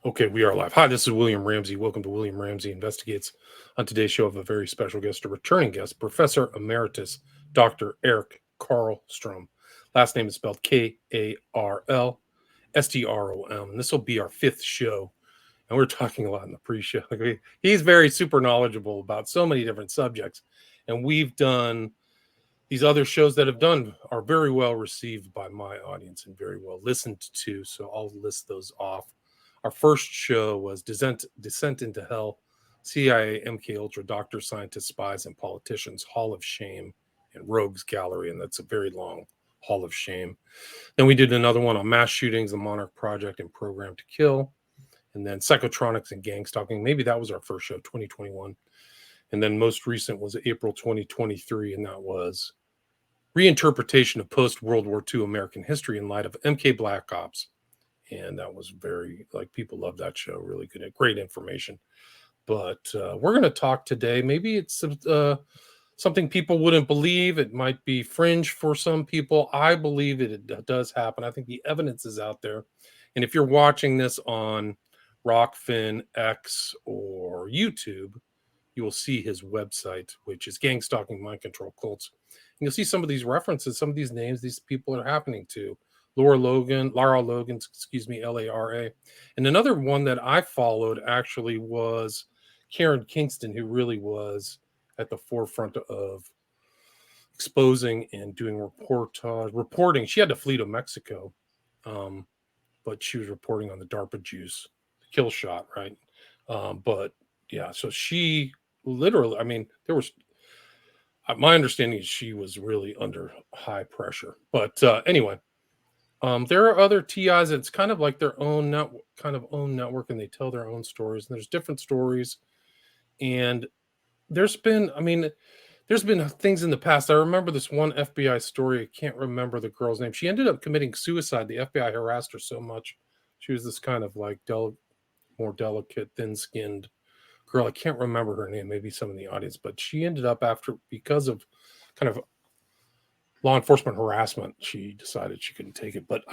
Okay, we are live. Hi, this is William Ramsey. Welcome to William Ramsey Investigates. On today's show, I have a very special guest, a returning guest, Professor Emeritus Dr. Eric Karlstrom. Last name is spelled Karlstrom. And this will be our fifth show. And we're talking a lot in the pre-show. He's very super knowledgeable about so many different subjects. And we've done these other shows that have done are very well received by my audience and very well listened to. So I'll list those off. Our first show was Descent into Hell, CIA, MK Ultra, Doctors, Scientists, Spies, and Politicians, Hall of Shame, and Rogues Gallery. And that's a very long Hall of Shame. Then we did another one on mass shootings, the Monarch Project, and Program to Kill. And then Psychotronics and Gang Stalking. Maybe that was our first show, 2021. And then most recent was April 2023, and that was Reinterpretation of Post-World War II American History in Light of MK Black Ops. And that was very, people love that show. Really good, great information. But we're going to talk today. Maybe it's something people wouldn't believe. It might be fringe for some people. I believe it does happen. I think the evidence is out there. And if you're watching this on Rockfin, X, or YouTube, you will see his website, which is Gang Stalking Mind Control Cults. And you'll see some of these references, some of these names these people are happening to. Lara Logan, Lara. And another one that I followed actually was Karen Kingston, who really was at the forefront of exposing and doing reporting. She had to flee to Mexico, but she was reporting on the DARPA juice, the kill shot, right? But yeah, so she literally, there was, my understanding is she was really under high pressure. But anyway, there are other TIs. It's kind of like their own network, and they tell their own stories. And there's different stories, and there's been things in the past. I remember this one FBI story. I can't remember the girl's name. She ended up committing suicide. The FBI harassed her so much. She was this kind of like more delicate, thin-skinned girl. I can't remember her name. Maybe some in the audience, but she ended up because of kind of law enforcement harassment, she decided she couldn't take it. But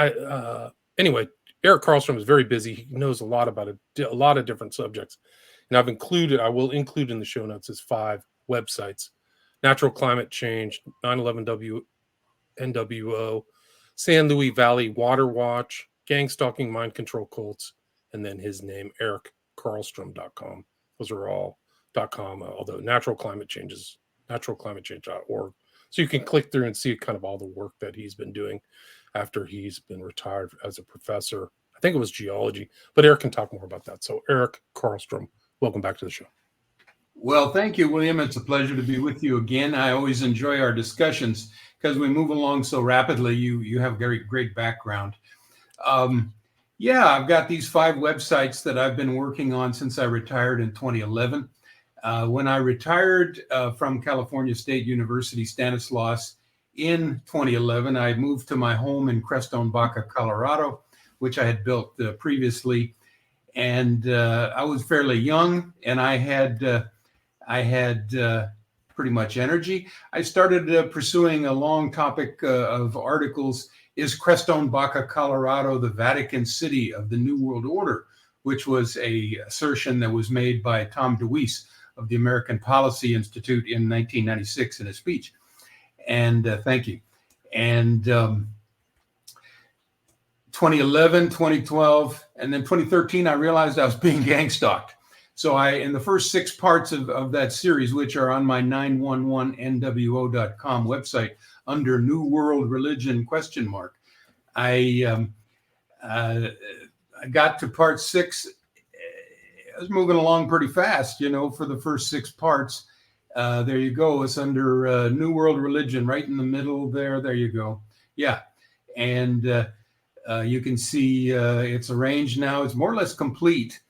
anyway, Eric Karlstrom is very busy. He knows a lot about a lot of different subjects. And I will include in the show notes his 5 websites: Natural Climate Change, 9/11 NWO, San Luis Valley Water Watch, Gang Stalking Mind Control Cults, and then his name, erickarlstrom.com. Those are all .com, although Natural Climate Change is naturalclimatechange.org. So you can click through and see kind of all the work that he's been doing after he's been retired as a professor. I think it was geology, but Eric can talk more about that. So Eric Karlstrom, welcome back to the show. Well, thank you, William. It's a pleasure to be with you again. I always enjoy our discussions because we move along so rapidly. You have a very great background. I've got these 5 websites that I've been working on since I retired in 2011. When I retired from California State University, Stanislaus, in 2011, I moved to my home in Crestone, Baja, Colorado, which I had built previously. And I was fairly young, and I had pretty much energy. I started pursuing a long topic of articles. Is Crestone, Baja, Colorado, the Vatican City of the New World Order, which was a assertion that was made by Tom DeWeese of the American Policy Institute in 1996 in a speech. And thank you. And 2011, 2012, and then 2013, I realized I was being gang stalked. So in the first 6 parts of that series, which are on my 911nwo.com website under New World Religion ? I got to part 6. I was moving along pretty fast, for the first 6 parts. There you go. It's under New World Religion, right in the middle there. There you go. Yeah. And you can see it's arranged now. It's more or less complete.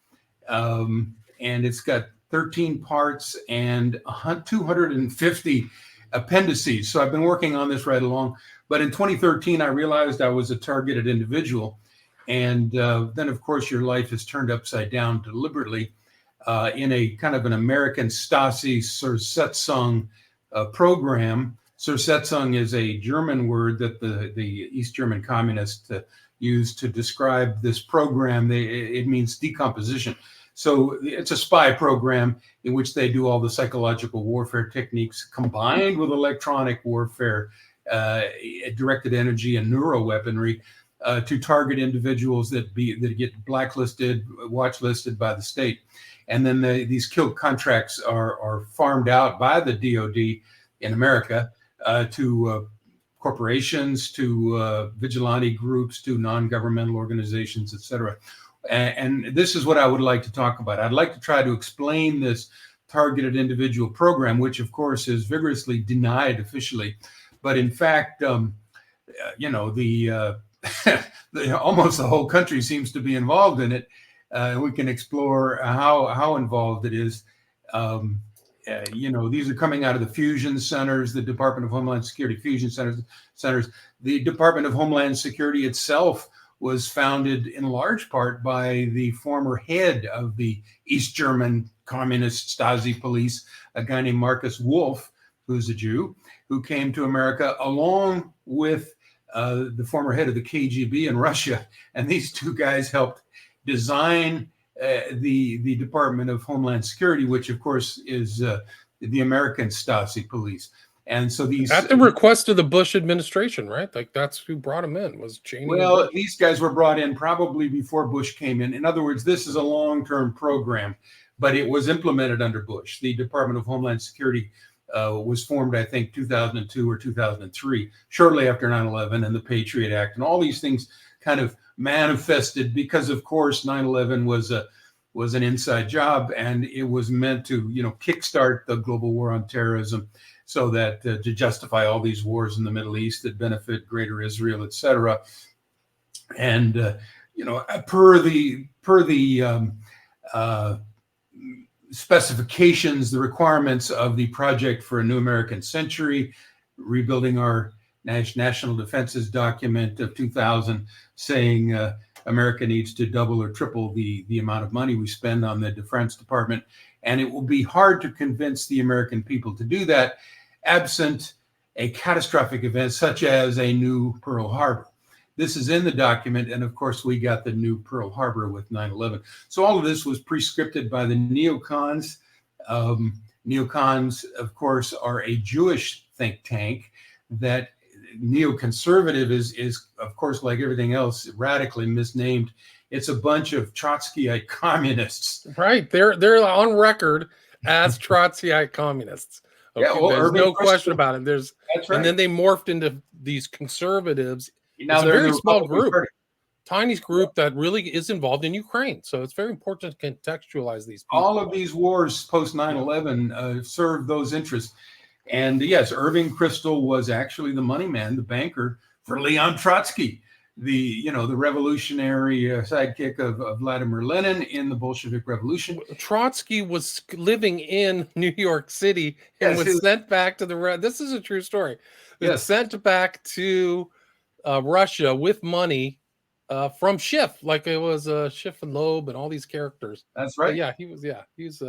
And it's got 13 parts and 250 appendices. So I've been working on this right along. But in 2013, I realized I was a targeted individual. And then, of course, your life is turned upside down deliberately in a kind of an American Stasi Zersetzung program. Zersetzung is a German word that the East German communists used to describe this program. It means decomposition. So it's a spy program in which they do all the psychological warfare techniques combined with electronic warfare, directed energy and neuroweaponry to target individuals that get blacklisted, watch listed by the state. And then these kill contracts are farmed out by the DoD in America to corporations, to vigilante groups, to non-governmental organizations, et cetera. And this is what I would like to talk about. I'd like to try to explain this targeted individual program, which of course is vigorously denied officially. But in fact, almost the whole country seems to be involved in it. We can explore how involved it is. These are coming out of the fusion centers, the Department of Homeland Security fusion centers. The Department of Homeland Security itself was founded in large part by the former head of the East German communist Stasi police, a guy named Markus Wolf, who's a Jew, who came to America along with the former head of the KGB in Russia. And these two guys helped design the Department of Homeland Security, which of course is the American Stasi police. And so these, at the request of the Bush administration, right? Like that's who brought them in, was Cheney. Well, these guys were brought in probably before Bush came in. In other words, this is a long-term program, but it was implemented under Bush. The Department of Homeland Security was formed, I think, 2002 or 2003, shortly after 9/11 and the Patriot Act, and all these things kind of manifested because, of course, 9/11 was an inside job, and it was meant to, kickstart the global war on terrorism, so that to justify all these wars in the Middle East that benefit Greater Israel, et cetera. And per the specifications, the requirements of the Project for a New American Century, rebuilding our national defenses document of 2000, saying America needs to double or triple the amount of money we spend on the Defense Department. And it will be hard to convince the American people to do that absent a catastrophic event such as a new Pearl Harbor. This is in the document. And of course, we got the new Pearl Harbor with 9/11. So all of this was prescripted by the neocons. Neocons, of course, are a Jewish think tank. That neoconservative is, of course, like everything else, radically misnamed. It's a bunch of Trotskyite communists. Right. They're on record as Trotskyite communists. Okay? Yeah, well, there's no question about it. That's right. And then they morphed into these conservatives. Now it's a very small group, Party. tiny group that really is involved in Ukraine. So it's very important to contextualize these people. All of these wars post 9/11 served those interests. And yes, Irving Kristol was actually the money man, the banker for Leon Trotsky, the revolutionary sidekick of Vladimir Lenin in the Bolshevik Revolution. Trotsky was living in New York City and was sent back to this is a true story. Yes. Sent back to Russia with money from Schiff, like it was Schiff and Loeb and all these characters. That's right. But he's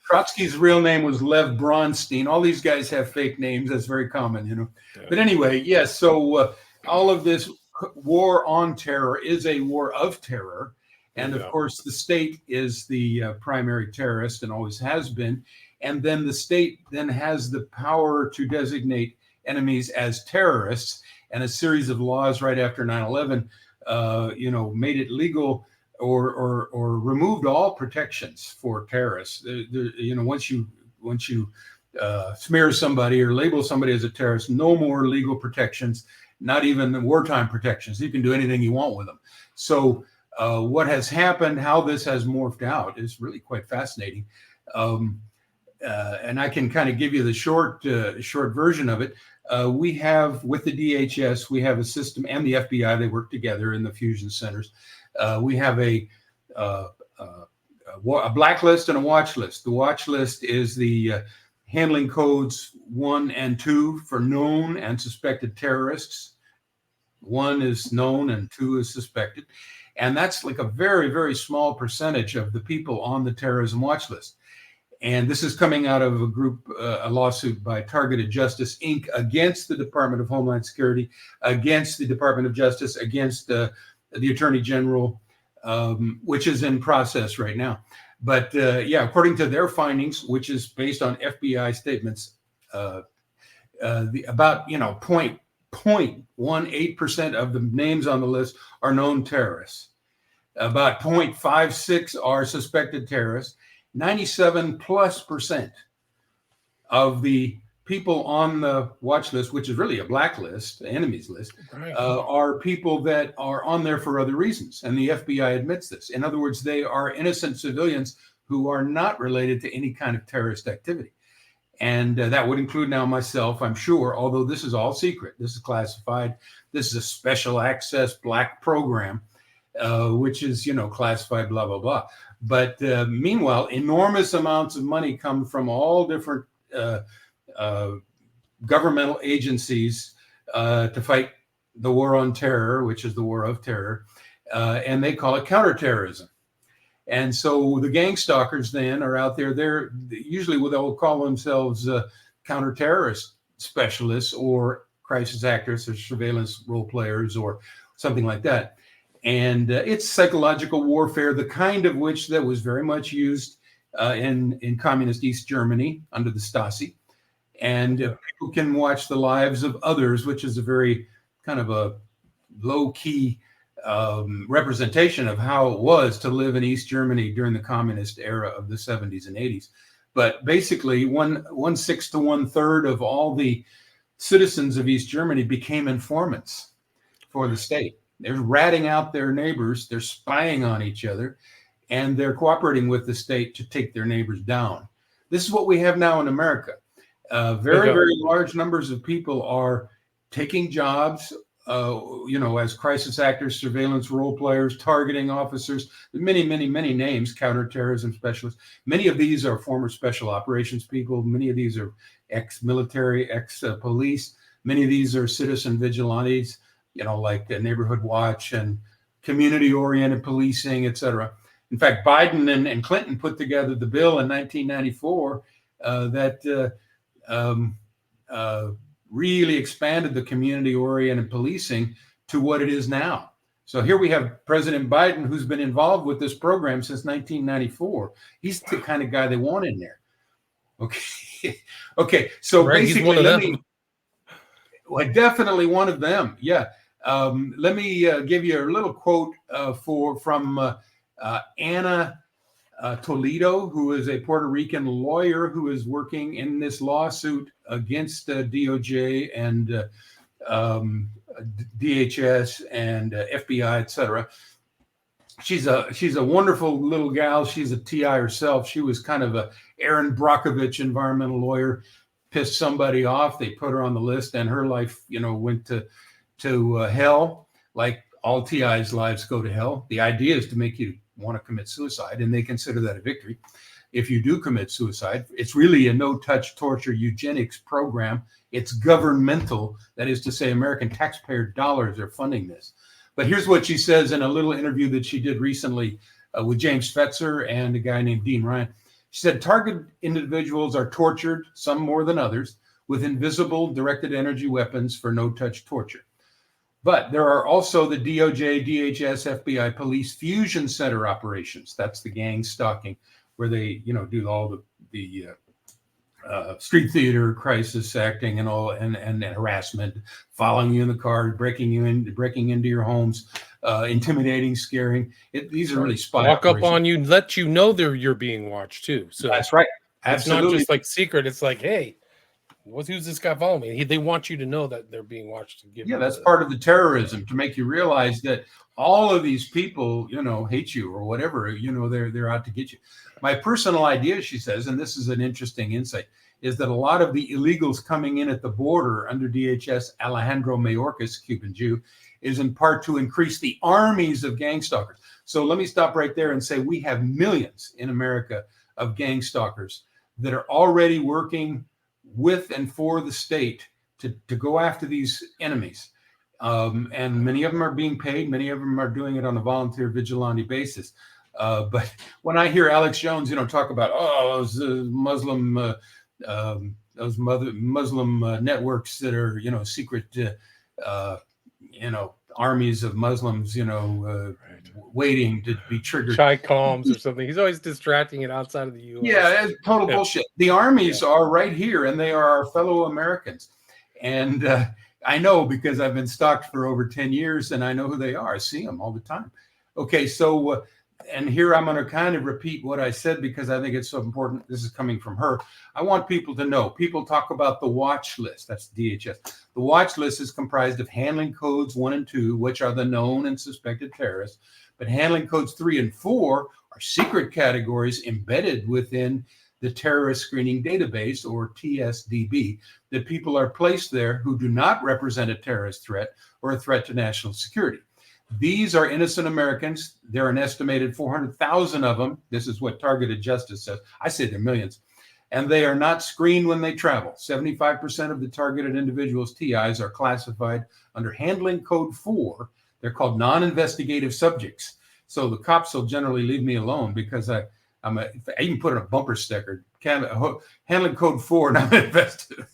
Trotsky's real name was Lev Bronstein. All these guys have fake names. That's very common, Yeah. But anyway, yes. So all of this war on terror is a war of terror. And of course, the state is the primary terrorist and always has been. And then the state then has the power to designate enemies as terrorists. And a series of laws right after 9/11, made it legal or removed all protections for terrorists. Once you smear somebody or label somebody as a terrorist, no more legal protections, not even the wartime protections. You can do anything you want with them. So what has happened, how this has morphed out is really quite fascinating. And I can kind of give you the short version of it. We have, with the DHS, we have a system, and the FBI, they work together in the fusion centers. We have a blacklist and a watch list. The watch list is the handling codes 1 and 2 for known and suspected terrorists. 1 is known and 2 is suspected. And that's like a very, very small percentage of the people on the terrorism watch list. And this is coming out of a lawsuit by Targeted Justice, Inc. against the Department of Homeland Security, against the Department of Justice, against the Attorney General, which is in process right now. But yeah, according to their findings, which is based on FBI statements, about 0.18% of the names on the list are known terrorists. About 0.56 are suspected terrorists. 97+% of the people on the watch list, which is really a blacklist, enemies list, Right. are people that are on there for other reasons. And the FBI admits this. In other words, they are innocent civilians who are not related to any kind of terrorist activity. And that would include now myself, I'm sure, although this is all secret. This is classified. This is a special access black program, which is, classified, blah, blah, blah. But meanwhile, enormous amounts of money come from all different governmental agencies to fight the war on terror, which is the war of terror, and they call it counterterrorism. And so the gang stalkers then are out there. They're usually they'll call themselves counterterrorist specialists or crisis actors or surveillance role players or something like that. And it's psychological warfare, the kind of which that was very much used in communist East Germany under the Stasi. And people can watch the lives of others, which is a very kind of a low-key representation of how it was to live in East Germany during the communist era of the 70s and 80s. But basically, 1/6 to 1/3 of all the citizens of East Germany became informants for the state. They're ratting out their neighbors, they're spying on each other, and they're cooperating with the state to take their neighbors down. This is what we have now in America. Very large numbers of people are taking jobs, as crisis actors, surveillance role players, targeting officers, many names, counterterrorism specialists. Many of these are former special operations people. Many of these are ex-military, ex-police. Many of these are citizen vigilantes, like the Neighborhood Watch and community-oriented policing, et cetera. In fact, Biden and Clinton put together the bill in 1994 that really expanded the community-oriented policing to what it is now. So here we have President Biden, who's been involved with this program since 1994. He's the kind of guy they want in there. Okay. So right, basically, definitely one of them. Yeah. Let me give you a little quote from Anna Toledo, who is a Puerto Rican lawyer who is working in this lawsuit against DOJ and DHS and FBI, etc. She's a wonderful little gal. She's a TI herself. She was kind of a Aaron Brockovich environmental lawyer. Pissed somebody off. They put her on the list, and her life, went to hell. Like all TI's lives go to hell. The idea is to make you want to commit suicide, and they consider that a victory. If you do commit suicide, it's really a no-touch torture eugenics program. It's governmental. That is to say, American taxpayer dollars are funding this. But here's what she says in a little interview that she did recently with James Fetzer and a guy named Dean Ryan. She said, target individuals are tortured, some more than others, with invisible directed energy weapons for no-touch torture. But there are also the DOJ, DHS, FBI, police fusion center operations. That's the gang stalking, where they, do all the street theater, crisis acting, and all, and harassment, following you in the car, breaking into your homes, intimidating, scaring. These are really spy walk operations. Up on you, let you know you're being watched too. So that's right. It's Absolutely. not just like secret. It's like, hey, who's this guy following me? They want you to know that they're being watched. That's part of the terrorism, to make you realize that all of these people, hate you or whatever, they're out to get you. My personal idea, she says, and this is an interesting insight, is that a lot of the illegals coming in at the border under DHS Alejandro Mayorkas, Cuban Jew, is in part to increase the armies of gang stalkers. So let me stop right there and say we have millions in America of gang stalkers that are already working with and for the state to go after these enemies. And many of them are being paid. Many of them are doing it on a volunteer vigilante basis. But when I hear Alex Jones, talk about, those Muslim Muslim networks that are, secret, armies of Muslims, waiting to be triggered. Chai Combs or something. He's always distracting it outside of the U.S. Yeah, it's total bullshit. The armies are right here, and they are our fellow Americans. And I know because I've been stalked for over 10 years, and I know who they are. I see them all the time. Okay, so, and here I'm going to kind of repeat what I said because I think it's so important. This is coming from her. I want people to know. People talk about the watch list. That's DHS. The watch list is comprised of handling codes 1 and 2, which are the known and suspected terrorists. But handling codes 3 and 4 are secret categories embedded within the terrorist screening database, or TSDB, that people are placed there who do not represent a terrorist threat or a threat to national security. These are innocent Americans. There are an estimated 400,000 of them. This is what Targeted Justice says. I say they're millions. And they are not screened when they travel. 75% of the targeted individuals' TIs are classified under handling code 4. They're called non-investigative subjects. So the cops will generally leave me alone because I even put in a bumper sticker, handling code 4, not invested.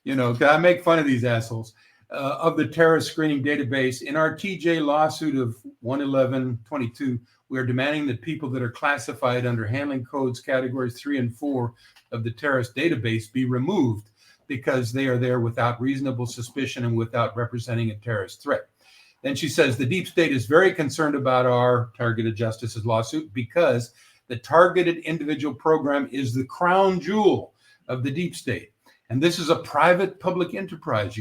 I make fun of these assholes. Of the terrorist screening database, in our TJ lawsuit of 11122, we are demanding that people that are classified under handling codes categories 3 and 4 of the terrorist database be removed because they are there without reasonable suspicion and without representing a terrorist threat. Then she says the deep state is very concerned about our Targeted Justice's lawsuit because the targeted individual program is the crown jewel of the deep state. And this is a private public enterprise,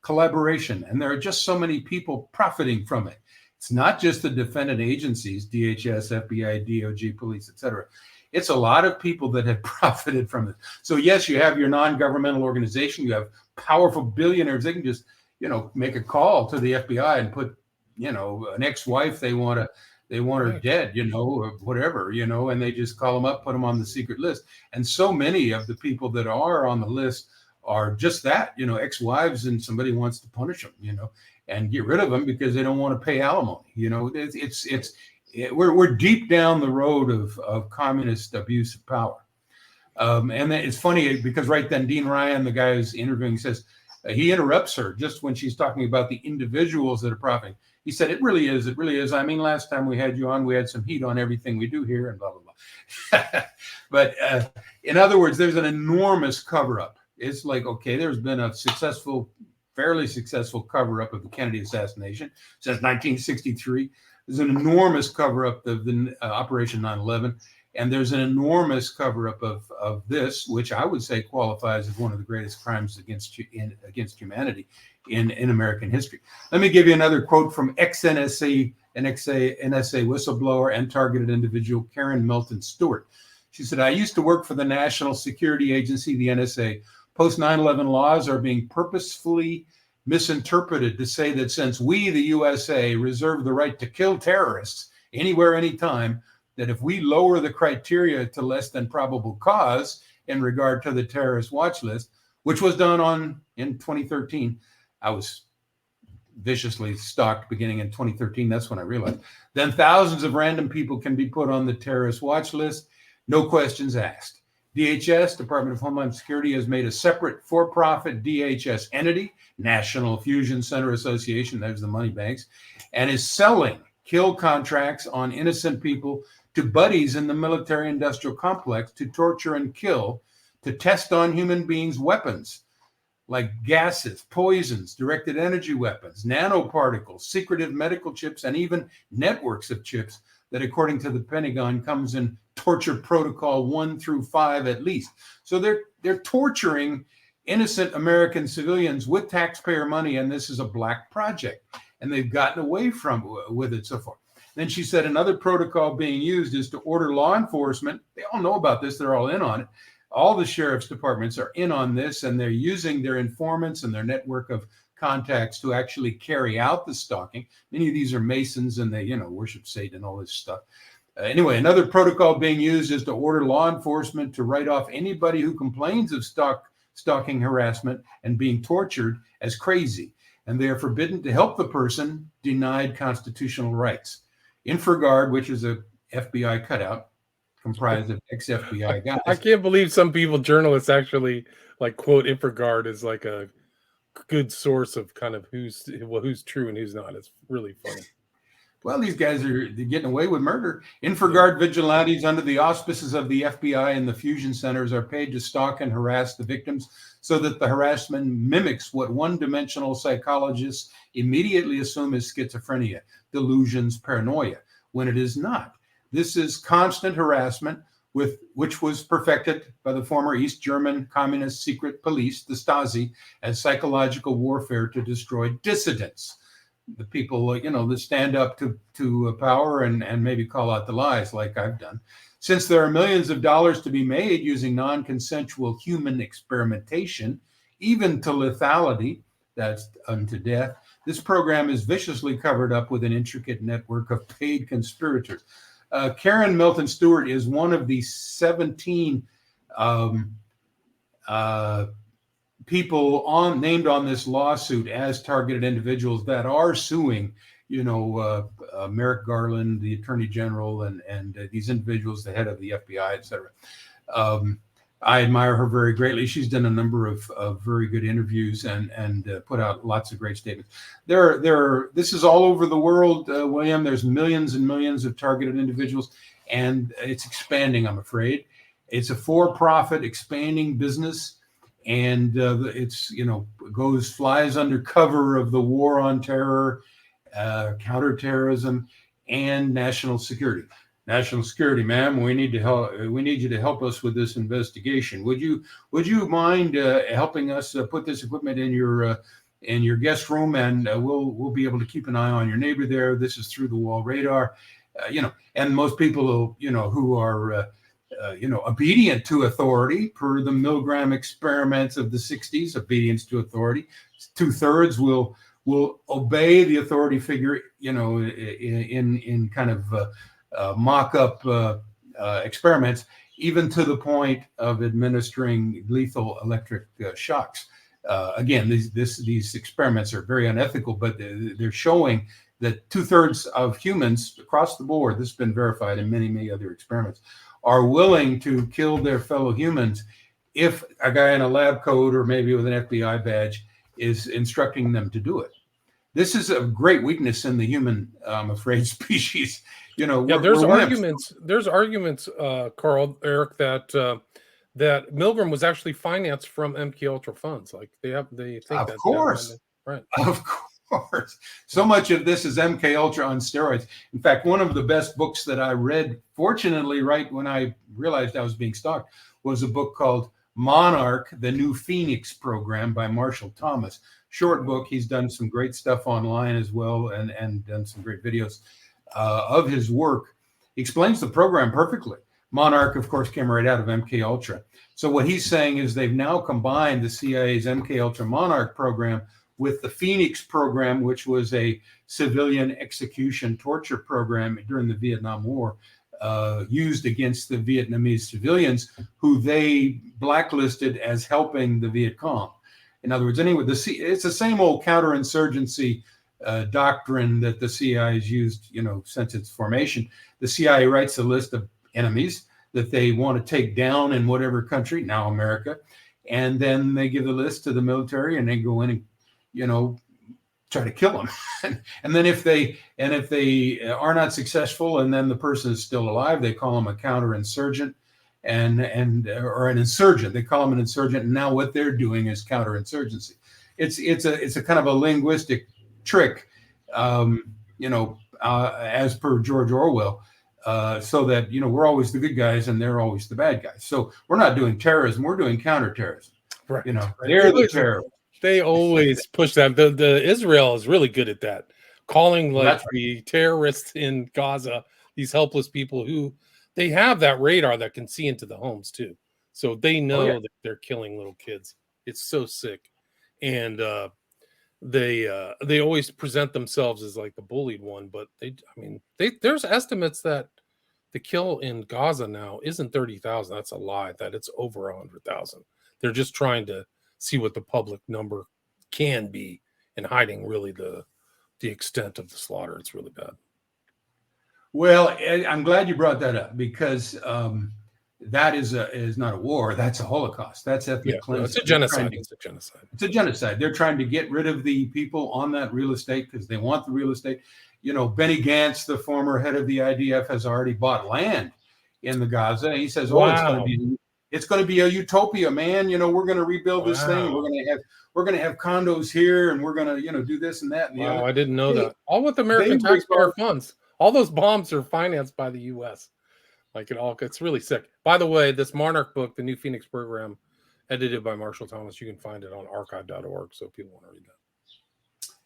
collaboration. And there are just so many people profiting from it. It's not just the defendant agencies, DHS, FBI, DOJ, police, etc. It's a lot of people that have profited from it. So yes, you have your non-governmental organization. You have powerful billionaires. They can just, make a call to the FBI and put, an ex-wife they want her dead, or whatever, and they just call them up, put them on the secret list. And so many of the people that are on the list are just that, ex-wives, and somebody wants to punish them, and get rid of them because they don't want to pay alimony. We're deep down the road of communist abuse of power. And it's funny because right then Dean Ryan, the guy who's interviewing, says he interrupts her just when she's talking about the individuals that are profiting. He said, it really is. It really is. I mean, last time we had you on, we had some heat on everything we do here and blah, blah, blah. But in other words, there's an enormous cover-up. It's like, okay, there's been a fairly successful cover-up of the Kennedy assassination since 1963. There's an enormous cover-up of the Operation 9/11. And there's an enormous cover-up of this, which I would say qualifies as one of the greatest crimes against humanity in American history. Let me give you another quote from ex-NSA whistleblower and targeted individual Karen Melton Stewart. She said, I used to work for the National Security Agency, the NSA. Post 9/11 laws are being purposefully misinterpreted to say that since we, the USA, reserve the right to kill terrorists anywhere, anytime, that if we lower the criteria to less than probable cause in regard to the terrorist watch list, which was done in 2013, I was viciously stalked beginning in 2013. That's when I realized. Then thousands of random people can be put on the terrorist watch list, no questions asked. DHS, Department of Homeland Security, has made a separate for-profit DHS entity, National Fusion Center Association, there's the money banks, and is selling kill contracts on innocent people to buddies in the military-industrial complex to torture and kill, to test on human beings weapons like gases, poisons, directed energy weapons, nanoparticles, secretive medical chips, and even networks of chips that, according to the Pentagon, comes in torture protocol 1 through 5 at least. So they're torturing innocent American civilians with taxpayer money, and this is a black project, and they've gotten away with it so far. Then she said another protocol being used is to order law enforcement. They all know about this. They're all in on it. All the sheriff's departments are in on this, and they're using their informants and their network of contacts to actually carry out the stalking. Many of these are Masons, and they, worship Satan and all this stuff. Anyway, another protocol being used is to order law enforcement to write off anybody who complains of stalking harassment and being tortured as crazy. And they are forbidden to help the person denied constitutional rights. InfraGard, which is a FBI cutout, comprised of ex-FBI guys. I can't believe some journalists actually quote InfraGard as like a good source of kind of who's true and who's not. It's really funny. Well, these guys are getting away with murder. Infraguard vigilantes under the auspices of the FBI and the fusion centers are paid to stalk and harass the victims so that the harassment mimics what one-dimensional psychologists immediately assume is schizophrenia, delusions, paranoia, when it is not. This is constant harassment, which was perfected by the former East German communist secret police, the Stasi, as psychological warfare to destroy dissidents. The people, that stand up to power and maybe call out the lies like I've done. Since there are millions of dollars to be made using non-consensual human experimentation, even to lethality, that's unto death, this program is viciously covered up with an intricate network of paid conspirators. Karen Milton Stewart is one of the 17 people named on this lawsuit as targeted individuals that are suing, Merrick Garland, the Attorney General, and these individuals, the head of the FBI, et cetera. I admire her very greatly. She's done a number of very good interviews and put out lots of great statements. This is all over the world, William. There's millions and millions of targeted individuals, and it's expanding, I'm afraid. It's a for-profit expanding business. And it's, flies under cover of the war on terror, counterterrorism, and national security. National security, ma'am, we need you to help us with this investigation. Would you mind helping us put this equipment in your guest room, and we'll be able to keep an eye on your neighbor there. This is through the wall radar, and most people who are obedient to authority per the Milgram experiments of the 60s, obedience to authority. 2/3 will obey the authority figure, in kind of mock-up experiments, even to the point of administering lethal electric shocks. Again, these experiments are very unethical, but they're showing that 2/3 of humans across the board, this has been verified in many, many other experiments, are willing to kill their fellow humans if a guy in a lab coat or maybe with an FBI badge is instructing them to do it. This is a great weakness in the human, I'm afraid, species. There's arguments, Carl, Eric, that Milgram was actually financed from MK Ultra funds. Like they think of that. Course, right? Of course. So much of this is MK Ultra on steroids. In fact, one of the best books that I read, fortunately, right when I realized I was being stalked, was a book called Monarch, the New Phoenix Program by Marshall Thomas. Short book. He's done some great stuff online as well, and done some great videos of his work. He explains the program perfectly. Monarch, of course, came right out of MK Ultra. So what he's saying is they've now combined the CIA's MK Ultra Monarch program with the Phoenix program, which was a civilian execution torture program during the Vietnam War, used against the Vietnamese civilians who they blacklisted as helping the Viet Cong. In other words, anyway, it's the same old counterinsurgency doctrine that the CIA has used, since its formation. The CIA writes a list of enemies that they want to take down in whatever country, now America, and then they give the list to the military, and they go in and try to kill them. and then if they are not successful, and then the person is still alive, they call them a counterinsurgent or an insurgent. They call them an insurgent. And now what they're doing is counterinsurgency. It's a kind of a linguistic trick, as per George Orwell, so that, we're always the good guys and they're always the bad guys. So we're not doing terrorism. We're doing counterterrorism. Right. They're the terrorists. They always push that. The Israel is really good at that, calling the terrorists in Gaza these helpless people who they have that radar that can see into the homes too, so they know that they're killing little kids. It's so sick, and they always present themselves as like the bullied one, but there's estimates that the kill in Gaza now isn't 30,000. That's a lie. That it's over 100,000. They're just trying to see what the public number can be and hiding really the extent of the slaughter. It's really bad. Well, I'm glad you brought that up because that is not a war. That's a Holocaust. That's ethnic cleansing. It's a genocide. It's a genocide. It's a genocide. They're trying to get rid of the people on that real estate because they want the real estate. You know, Benny Gantz, the former head of the IDF, has already bought land in the Gaza. He says, "Oh, it's going to be a utopia, man. You know, we're going to rebuild this thing. We're going to have condos here, and we're going to, you know, do this and that." And the other. I didn't know that. All with American taxpayer funds. All those bombs are financed by the U.S. Like it's really sick. By the way, this Monarch book, the New Phoenix Program, edited by Marshall Thomas, you can find it on archive.org. So people want to read that.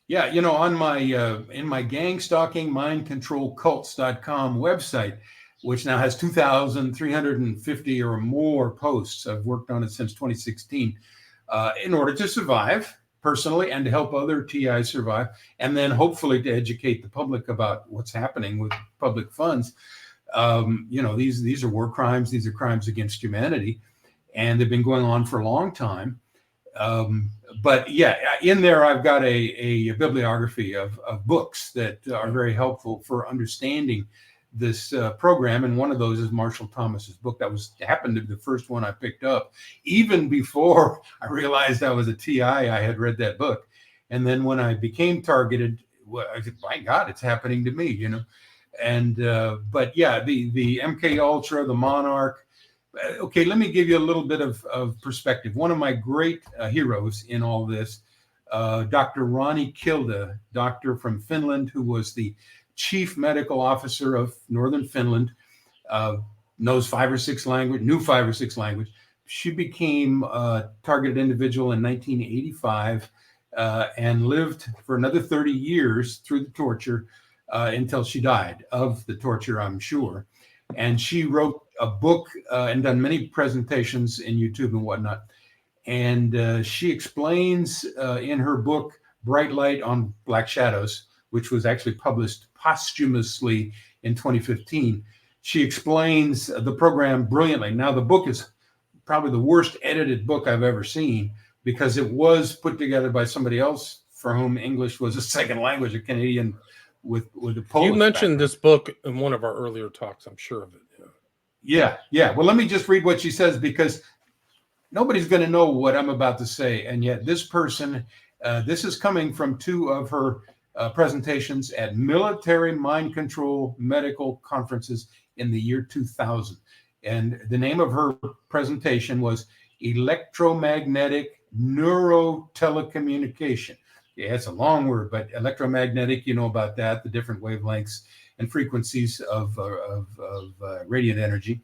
Yeah, you know, on my in my gang stalking mind control cults.com website, which now has 2,350 or more posts. I've worked on it since 2016 in order to survive personally and to help other TIs survive, and then hopefully to educate the public about what's happening with public funds. You know, these are war crimes. These are crimes against humanity, and they've been going on for a long time. But yeah, in there, I've got a bibliography of books that are very helpful for understanding this program. And one of those is Marshall Thomas's book. That happened to be the first one I picked up. Even before I realized I was a TI, I had read that book. And then when I became targeted, I said, my God, it's happening to me, you know. And but yeah, the MK Ultra, the Monarch. Okay, let me give you a little bit of perspective. One of my great heroes in all this, Dr. Ronnie Kilda, doctor from Finland, who was the chief medical officer of Northern Finland, knows 5 or 6 languages. She became a targeted individual in 1985 and lived for another 30 years through the torture until she died of the torture, I'm sure. And she wrote a book and done many presentations in YouTube and whatnot. And she explains in her book, Bright Light on Black Shadows, which was actually published posthumously in 2015. She explains the program brilliantly. Now, the book is probably the worst edited book I've ever seen because it was put together by somebody else for whom English was a second language, a Canadian with a Polish You mentioned background. this book in one of our earlier talks, I'm sure of it. Yeah. Well, let me just read what she says because nobody's going to know what I'm about to say. And yet this person, this is coming from 2 of her presentations at military mind control medical conferences in the year 2000. And the name of her presentation was Electromagnetic Neurotelecommunication. Yeah, it's a long word, but electromagnetic, you know about that, the different wavelengths and frequencies of radiant energy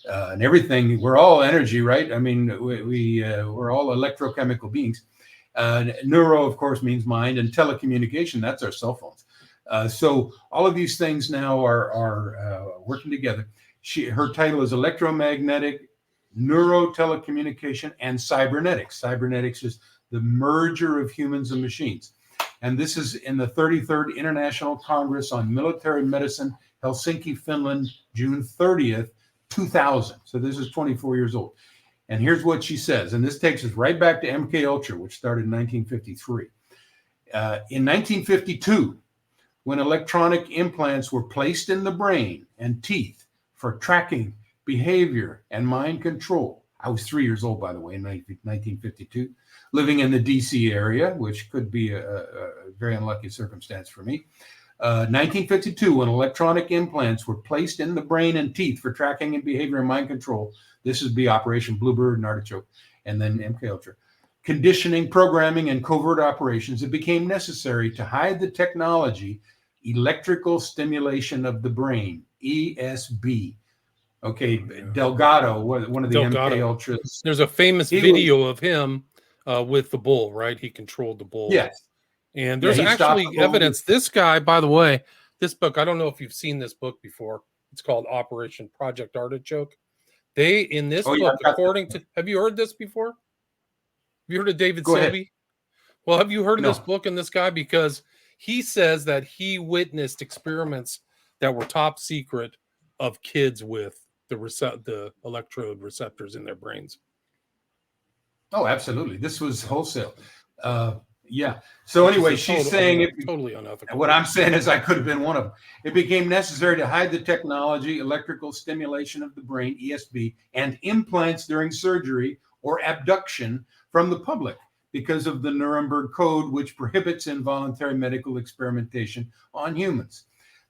and everything. We're all energy, right? I mean, we're all electrochemical beings. Neuro, of course, means mind, and telecommunication, that's our cell phones. So all of these things now are working together. Her title is Electromagnetic Neurotelecommunication and Cybernetics. Cybernetics is the merger of humans and machines. And this is in the 33rd International Congress on Military Medicine, Helsinki, Finland, June 30th, 2000. So this is 24 years old. And here's what she says, and this takes us right back to MK Ultra, which started in 1953. In 1952, when electronic implants were placed in the brain and teeth for tracking behavior and mind control. I was 3 years old, by the way, in 1952, living in the DC area, which could be a very unlucky circumstance for me. 1952, when electronic implants were placed in the brain and teeth for tracking and behavior and mind control. This would be Operation Bluebird and Artichoke, and then MK Ultra. Conditioning, programming, and covert operations, it became necessary to hide the technology, electrical stimulation of the brain, ESB. Okay, Delgado, one of the MK Ultras. There's a famous video of him with the bull, right? He controlled the bull. Yes. And there's actually evidence. This guy, by the way, this book, I don't know if you've seen this book before. It's called Operation Project Artichoke. They, in this book, according to, have you heard this before? Have you heard of David Silby? Well, have you heard of this book and this guy? Because he says that he witnessed experiments that were top secret of kids with the electrode receptors in their brains. Oh, absolutely. This was wholesale. Yeah. So anyway, she's saying totally unethical. What I'm saying is I could have been one of them. It became necessary to hide the technology, electrical stimulation of the brain, ESB, and implants during surgery or abduction from the public because of the Nuremberg Code, which prohibits involuntary medical experimentation on humans.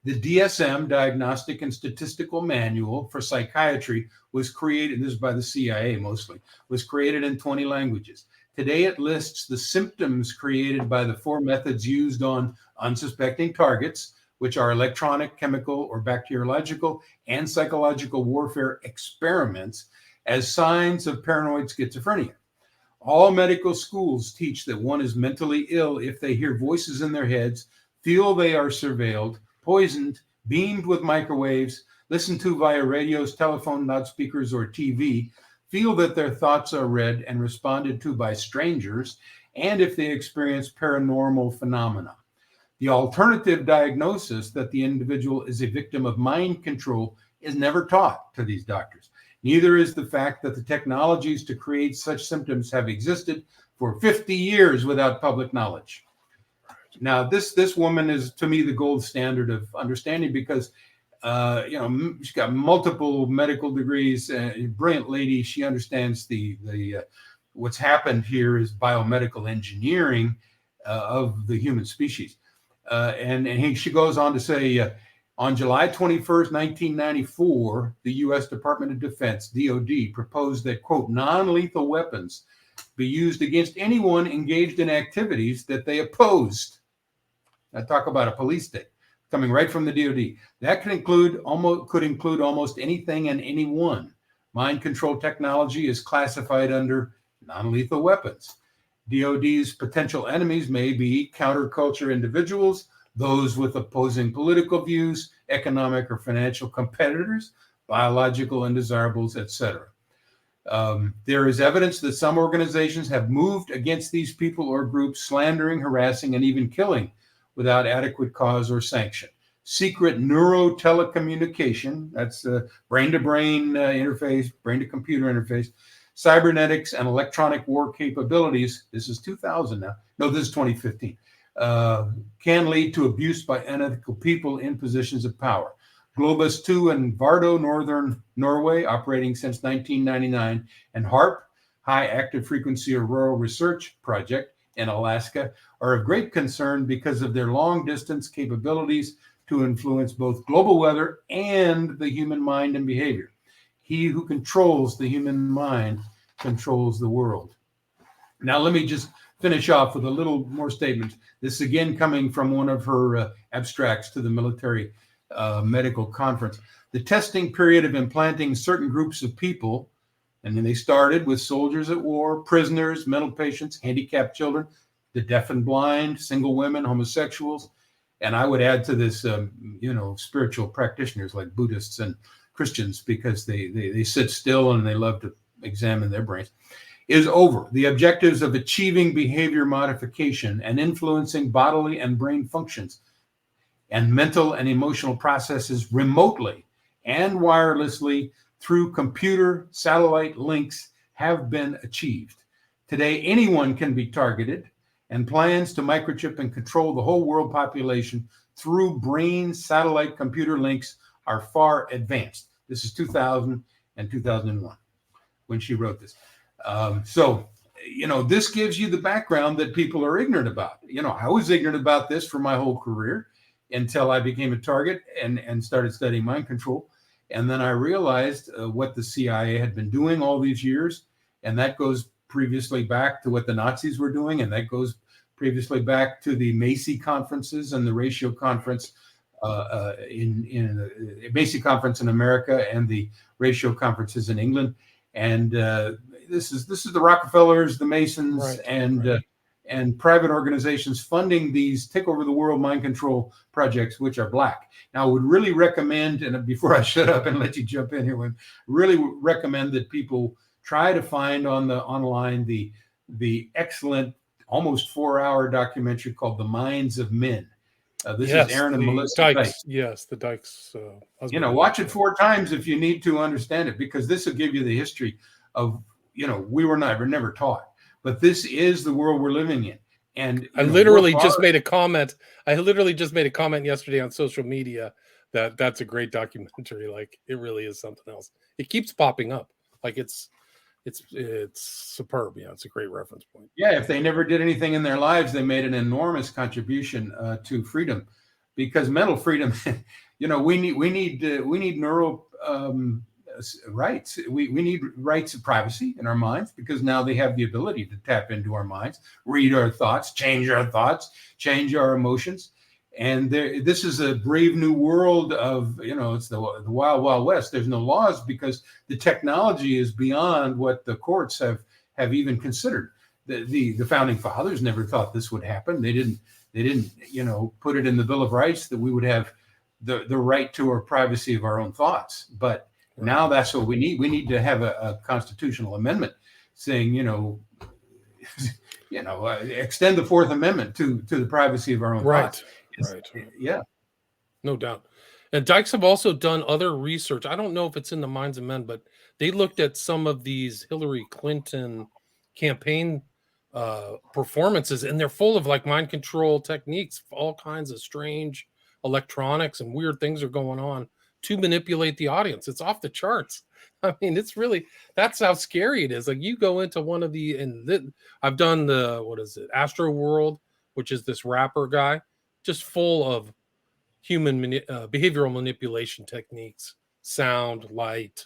The DSM, Diagnostic and Statistical Manual for Psychiatry, was created, this is by the CIA mostly, was created in 20 languages. Today, it lists the symptoms created by the 4 methods used on unsuspecting targets, which are electronic, chemical, or bacteriological and psychological warfare experiments, as signs of paranoid schizophrenia. All medical schools teach that one is mentally ill if they hear voices in their heads, feel they are surveilled, poisoned, beamed with microwaves, listened to via radios, telephone, loudspeakers, or TV, feel that their thoughts are read and responded to by strangers, and if they experience paranormal phenomena. The alternative diagnosis that the individual is a victim of mind control is never taught to these doctors. Neither is the fact that the technologies to create such symptoms have existed for 50 years without public knowledge. Now, this woman is, to me, the gold standard of understanding because, she's got multiple medical degrees, a brilliant lady. She understands the what's happened here is biomedical engineering of the human species. She goes on to say, on July 21st, 1994, the U.S. Department of Defense, DOD, proposed that, quote, non-lethal weapons be used against anyone engaged in activities that they opposed. I talk about a police state coming right from the DOD. That could include almost anything and anyone. Mind control technology is classified under non-lethal weapons. DOD's potential enemies may be counterculture individuals, those with opposing political views, economic or financial competitors, biological undesirables, etc. There is evidence that some organizations have moved against these people or groups, slandering, harassing, and even killing without adequate cause or sanction. Secret neurotelecommunication, that's brain-to-brain interface, brain-to-computer interface, cybernetics and electronic war capabilities, this is 2000 now, no, this is 2015, can lead to abuse by unethical people in positions of power. Globus 2 and Vardo, Northern Norway, operating since 1999, and HARP, High Active Frequency Auroral Research Project in Alaska, are of great concern because of their long-distance capabilities to influence both global weather and the human mind and behavior. He who controls the human mind controls the world. Now, let me just finish off with a little more statement. This again coming from one of her abstracts to the military medical conference. The testing period of implanting certain groups of people, and then they started with soldiers at war, prisoners, mental patients, handicapped children, the deaf and blind, single women, homosexuals, and I would add to this, spiritual practitioners like Buddhists and Christians, because they sit still and they love to examine their brains, is over. The objectives of achieving behavior modification and influencing bodily and brain functions and mental and emotional processes remotely and wirelessly through computer satellite links have been achieved. Today, anyone can be targeted, and plans to microchip and control the whole world population through brain satellite computer links are far advanced. This is 2000 and 2001 when she wrote this. This gives you the background that people are ignorant about. I was ignorant about this for my whole career until I became a target and started studying mind control. And then I realized what the CIA had been doing all these years. And that goes previously back to what the Nazis were doing. And that goes previously back to the Macy conferences and the Ratio Conference in Macy Conference in America and the Ratio conferences in England. And this is the Rockefellers, the Masons, right, and private organizations funding these take over the world mind control projects, which are black. Now, I would really recommend, and before I shut up and let you jump in here, would really recommend that people try to find online the excellent, almost 4-hour documentary called "The Minds of Men." This is Aaron and Melissa Dykes. Yes, the Dykes. Watch it 4 times if you need to understand it, because this will give you the history of, we were never taught. But this is the world we're living in. And I literally just made a comment. I literally just made a comment yesterday on social media that that's a great documentary. Like, it really is something else. It keeps popping up. Like, it's superb. Yeah, it's a great reference point. Yeah, if they never did anything in their lives, they made an enormous contribution to freedom, because mental freedom. We need neural rights. We need rights of privacy in our minds, because now they have the ability to tap into our minds, read our thoughts, change our emotions. And this is a brave new world of, it's the wild, wild west. There's no laws, because the technology is beyond what the courts have even considered. The founding fathers never thought this would happen. They didn't put it in the Bill of Rights that we would have the right to our privacy of our own thoughts. But now that's what we need. We need to have a constitutional amendment saying, extend the Fourth Amendment to the privacy of our own thoughts. Right. Yeah. No doubt. And Dykes have also done other research. I don't know if it's in the Minds of Men, but they looked at some of these Hillary Clinton campaign performances, and they're full of like mind control techniques. All kinds of strange electronics and weird things are going on to manipulate the audience. It's off the charts. I mean, that's how scary it is. Like, you go into one of I've done Astro World, which is this rapper guy, just full of human behavioral manipulation techniques, sound, light,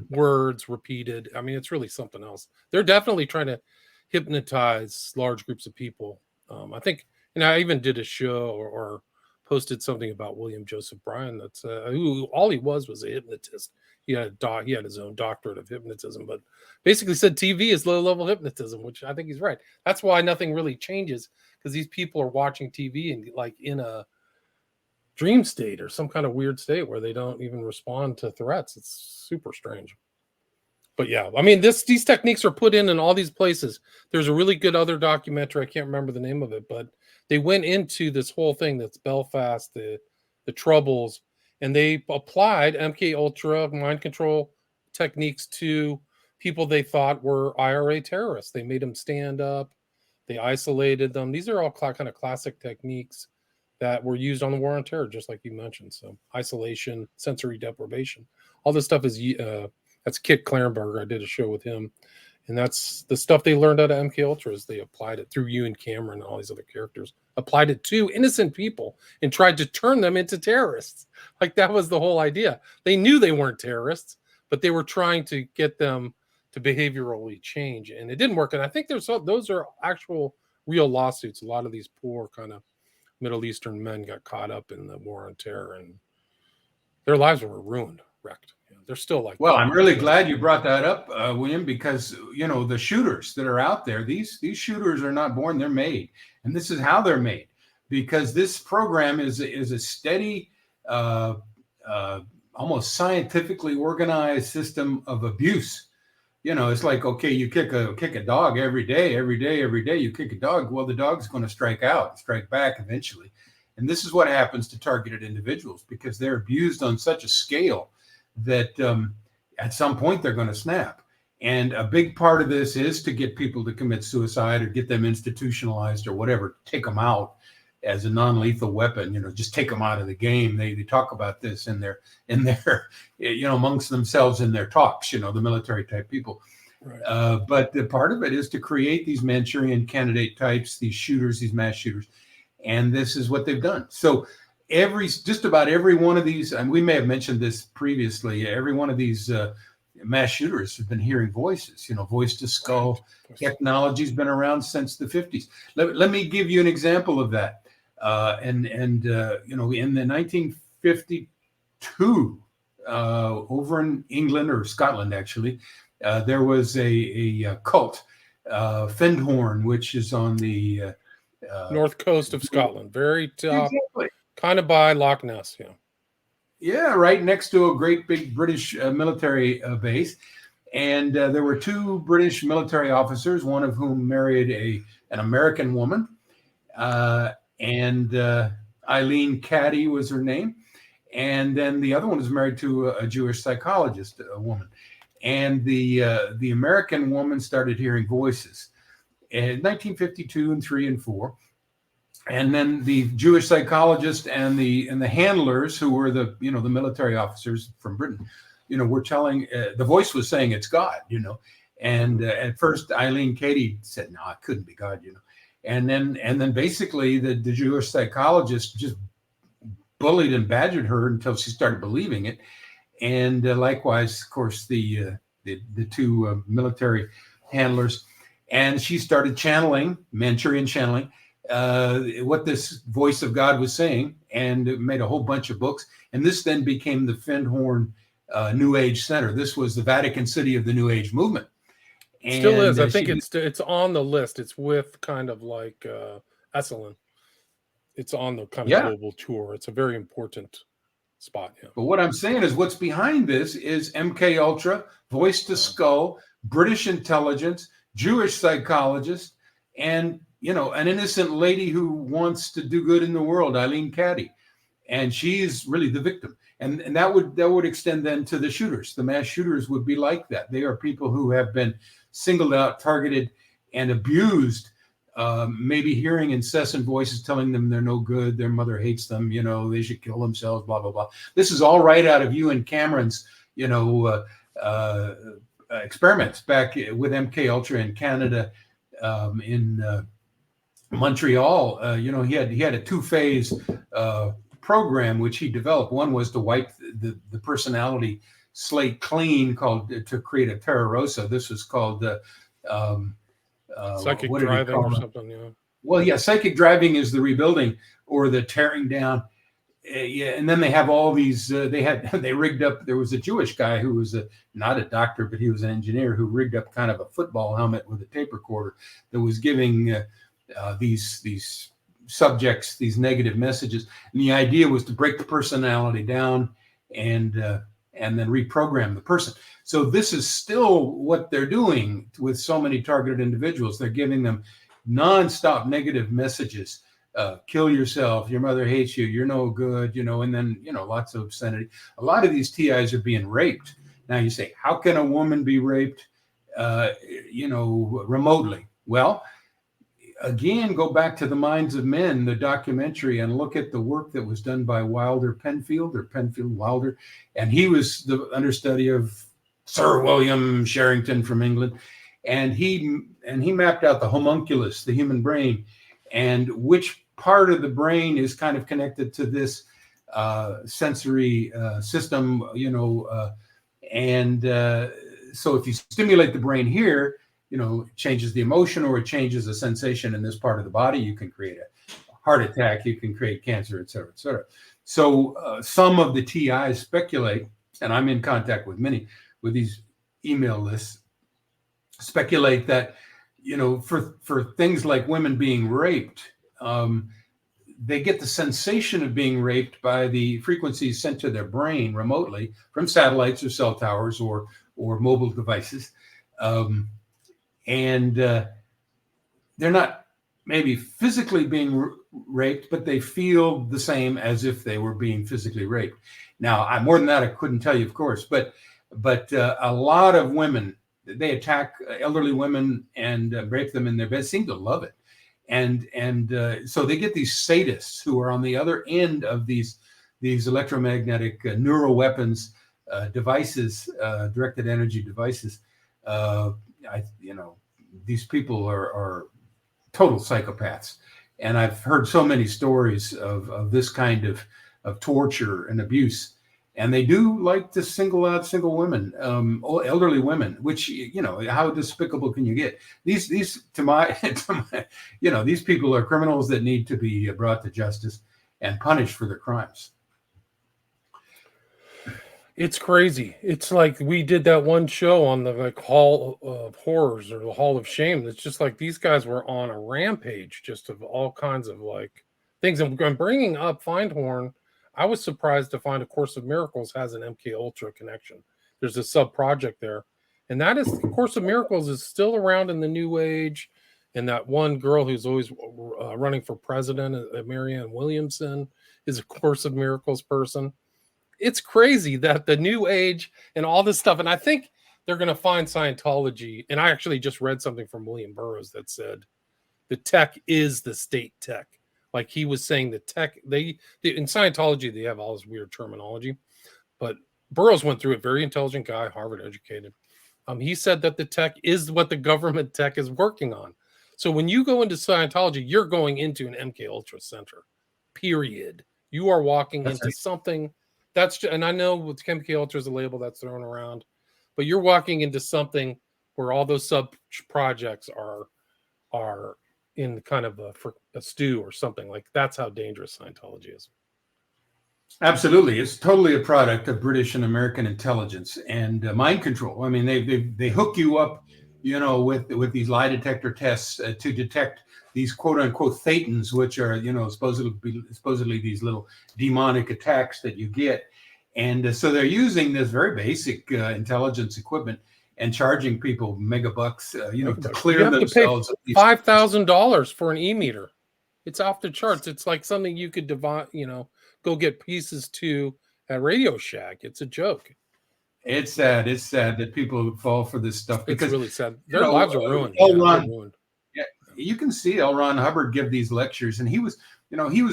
words repeated. I mean, it's really something else. They're definitely trying to hypnotize large groups of people. I think, I even did a show or posted something about William Joseph Bryan. That's who all he was a hypnotist. He had his own doctorate of hypnotism, but basically said TV is low-level hypnotism, which I think he's right. That's why nothing really changes, because these people are watching TV and like in a dream state or some kind of weird state where they don't even respond to threats. It's super strange. But yeah, I mean, these techniques are put in all these places. There's a really good other documentary. I can't remember the name of it, but they went into this whole thing that's Belfast, the Troubles, and they applied MK Ultra mind control techniques to people they thought were IRA terrorists. They made them stand up. They isolated them. These are all kind of classic techniques that were used on the war on terror, just like you mentioned. So isolation, sensory deprivation, all this stuff is that's Kit Clarenberger. I did a show with him, and that's the stuff they learned out of MK Ultras. They applied it through Ewan Cameron and all these other characters, applied it to innocent people and tried to turn them into terrorists. Like, that was the whole idea. They knew they weren't terrorists, but they were trying to get them to behaviorally change, and it didn't work. And I think those are actual real lawsuits. A lot of these poor kind of Middle Eastern men got caught up in the war on terror, and their lives were ruined, wrecked. They're still like. Well, I'm really glad you brought that up, William, because the shooters that are out there, these shooters are not born; they're made, and this is how they're made. Because this program is a steady, almost scientifically organized system of abuse. It's like, okay, you kick a dog every day. You kick a dog. Well, the dog's going to strike back eventually. And this is what happens to targeted individuals, because they're abused on such a scale that at some point they're going to snap. And a big part of this is to get people to commit suicide or get them institutionalized or whatever, take them out as a non-lethal weapon, just take them out of the game. They talk about this in their amongst themselves in their talks, the military type people. Right. But the part of it is to create these Manchurian candidate types, these shooters, these mass shooters. And this is what they've done. So just about every one of these, and we may have mentioned this previously, every one of these mass shooters have been hearing voices, voice to skull. Technology's been around since the 50s. Let me give you an example of that. In the 1952, over in England or Scotland, actually, there was a cult, Findhorn, which is on the north coast of Scotland, very top, exactly. Kind of by Loch Ness, yeah, right next to a great big British military base. And there were two British military officers, one of whom married an American woman, and Eileen Caddy was her name. And then the other one was married to a Jewish psychologist, a woman. And the American woman started hearing voices. in 1952 and 3 and 4. And then the Jewish psychologist and the handlers, who were the military officers from Britain, were telling, the voice was saying it's God, and at first Eileen Cady said, no, it couldn't be God, and then basically the Jewish psychologist just bullied and badgered her until she started believing it. And likewise, of course, the two military handlers, and she started channeling, Manchurian channeling, what this voice of God was saying, and it made a whole bunch of books. And this then became the Findhorn New Age Center. This was the Vatican City of the New Age movement. And, still is. I think it's on the list. It's with kind of like Esalen. It's on the kind of global tour. It's a very important spot. Yeah. But what I'm saying is, what's behind this is MK Ultra, Voice to Skull, British intelligence, Jewish psychologist, and an innocent lady who wants to do good in the world, Eileen Cady, and she's really the victim. And that would extend then to the shooters. The mass shooters would be like that. They are people who have been singled out, targeted, and abused. Maybe hearing incessant voices telling them they're no good, their mother hates them, they should kill themselves, blah blah blah. This is all right out of Ewan Cameron's, experiments back with MK Ultra in Canada, in Montreal. He had a 2-phase program which he developed. One was to wipe the personality slate clean, to create a Terra Rosa. This was called psychic driving or something. Yeah. Well, yeah, psychic driving is the rebuilding or the tearing down. And then they have all these. They rigged up. There was a Jewish guy who was not a doctor, but he was an engineer who rigged up kind of a football helmet with a tape recorder that was giving these subjects these negative messages. And the idea was to break the personality down and then reprogram the person. So this is still what they're doing with so many targeted individuals. They're giving them nonstop negative messages. Kill yourself. Your mother hates you. You're no good, and then, lots of obscenity. A lot of these TIs are being raped. Now you say, how can a woman be raped, remotely? Well, again, go back to The Minds of Men, the documentary, and look at the work that was done by Penfield Wilder. And he was the understudy of Sir William Sherrington from England. And he mapped out the homunculus, the human brain, and which part of the brain is kind of connected to this sensory system, so if you stimulate the brain here, it changes the emotion or it changes the sensation in this part of the body. You can create a heart attack, you can create cancer, et cetera, et cetera. So some of the TIs speculate, and I'm in contact with many with these email lists, speculate that, for things like women being raped, they get the sensation of being raped by the frequencies sent to their brain remotely from satellites or cell towers or mobile devices. And they're not maybe physically being raped, but they feel the same as if they were being physically raped. Now, more than that, I couldn't tell you, of course, but a lot of women, they attack elderly women and rape them in their bed, seem to love it. And so they get these sadists who are on the other end of these electromagnetic neural weapons devices, directed energy devices. These people are total psychopaths. And I've heard so many stories of this kind of torture and abuse. And they do like to single out single women, elderly women, which, how despicable can you get? These these people are criminals that need to be brought to justice and punished for their crimes. It's crazy. It's like we did that one show on the Hall of Horrors or the Hall of Shame. It's just like these guys were on a rampage, just of all kinds of things. And I'm bringing up Findhorn. I was surprised to find A Course of Miracles has an MK Ultra connection. There's a sub project there, and that is A Course of Miracles is still around in the New Age. And that one girl who's always running for president, Marianne Williamson, is a Course of Miracles person. It's crazy that the New Age and all this stuff, and I think they're going to find Scientology. And I actually just read something from William Burroughs that said the tech is the state tech. Like he was saying the tech, they in Scientology, they have all this weird terminology, but Burroughs went through it. Very intelligent guy, Harvard educated. He said that the tech is what the government tech is working on. So when you go into Scientology, you're going into an MK Ultra center, period. You are walking That's into right. something that's, and I know with MK Ultra is a label that's thrown around, but you're walking into something where all those sub projects are in kind of a stew or something. Like that's how dangerous Scientology is. Absolutely, it's totally a product of British and American intelligence and mind control. I mean, they hook you up, with these lie detector tests to detect these quote unquote thetans, which are supposedly these little demonic attacks that you get, and so they're using this very basic intelligence equipment and charging people megabucks, to clear You have themselves. to pay $5,000 for an e-meter. It's off the charts. It's like something you could divide, go get pieces to at Radio Shack. It's a joke. It's sad. It's sad that people fall for this stuff because it's really sad. Their lives are ruined. Ruined. Yeah, you can see L. Ron Hubbard give these lectures, and he was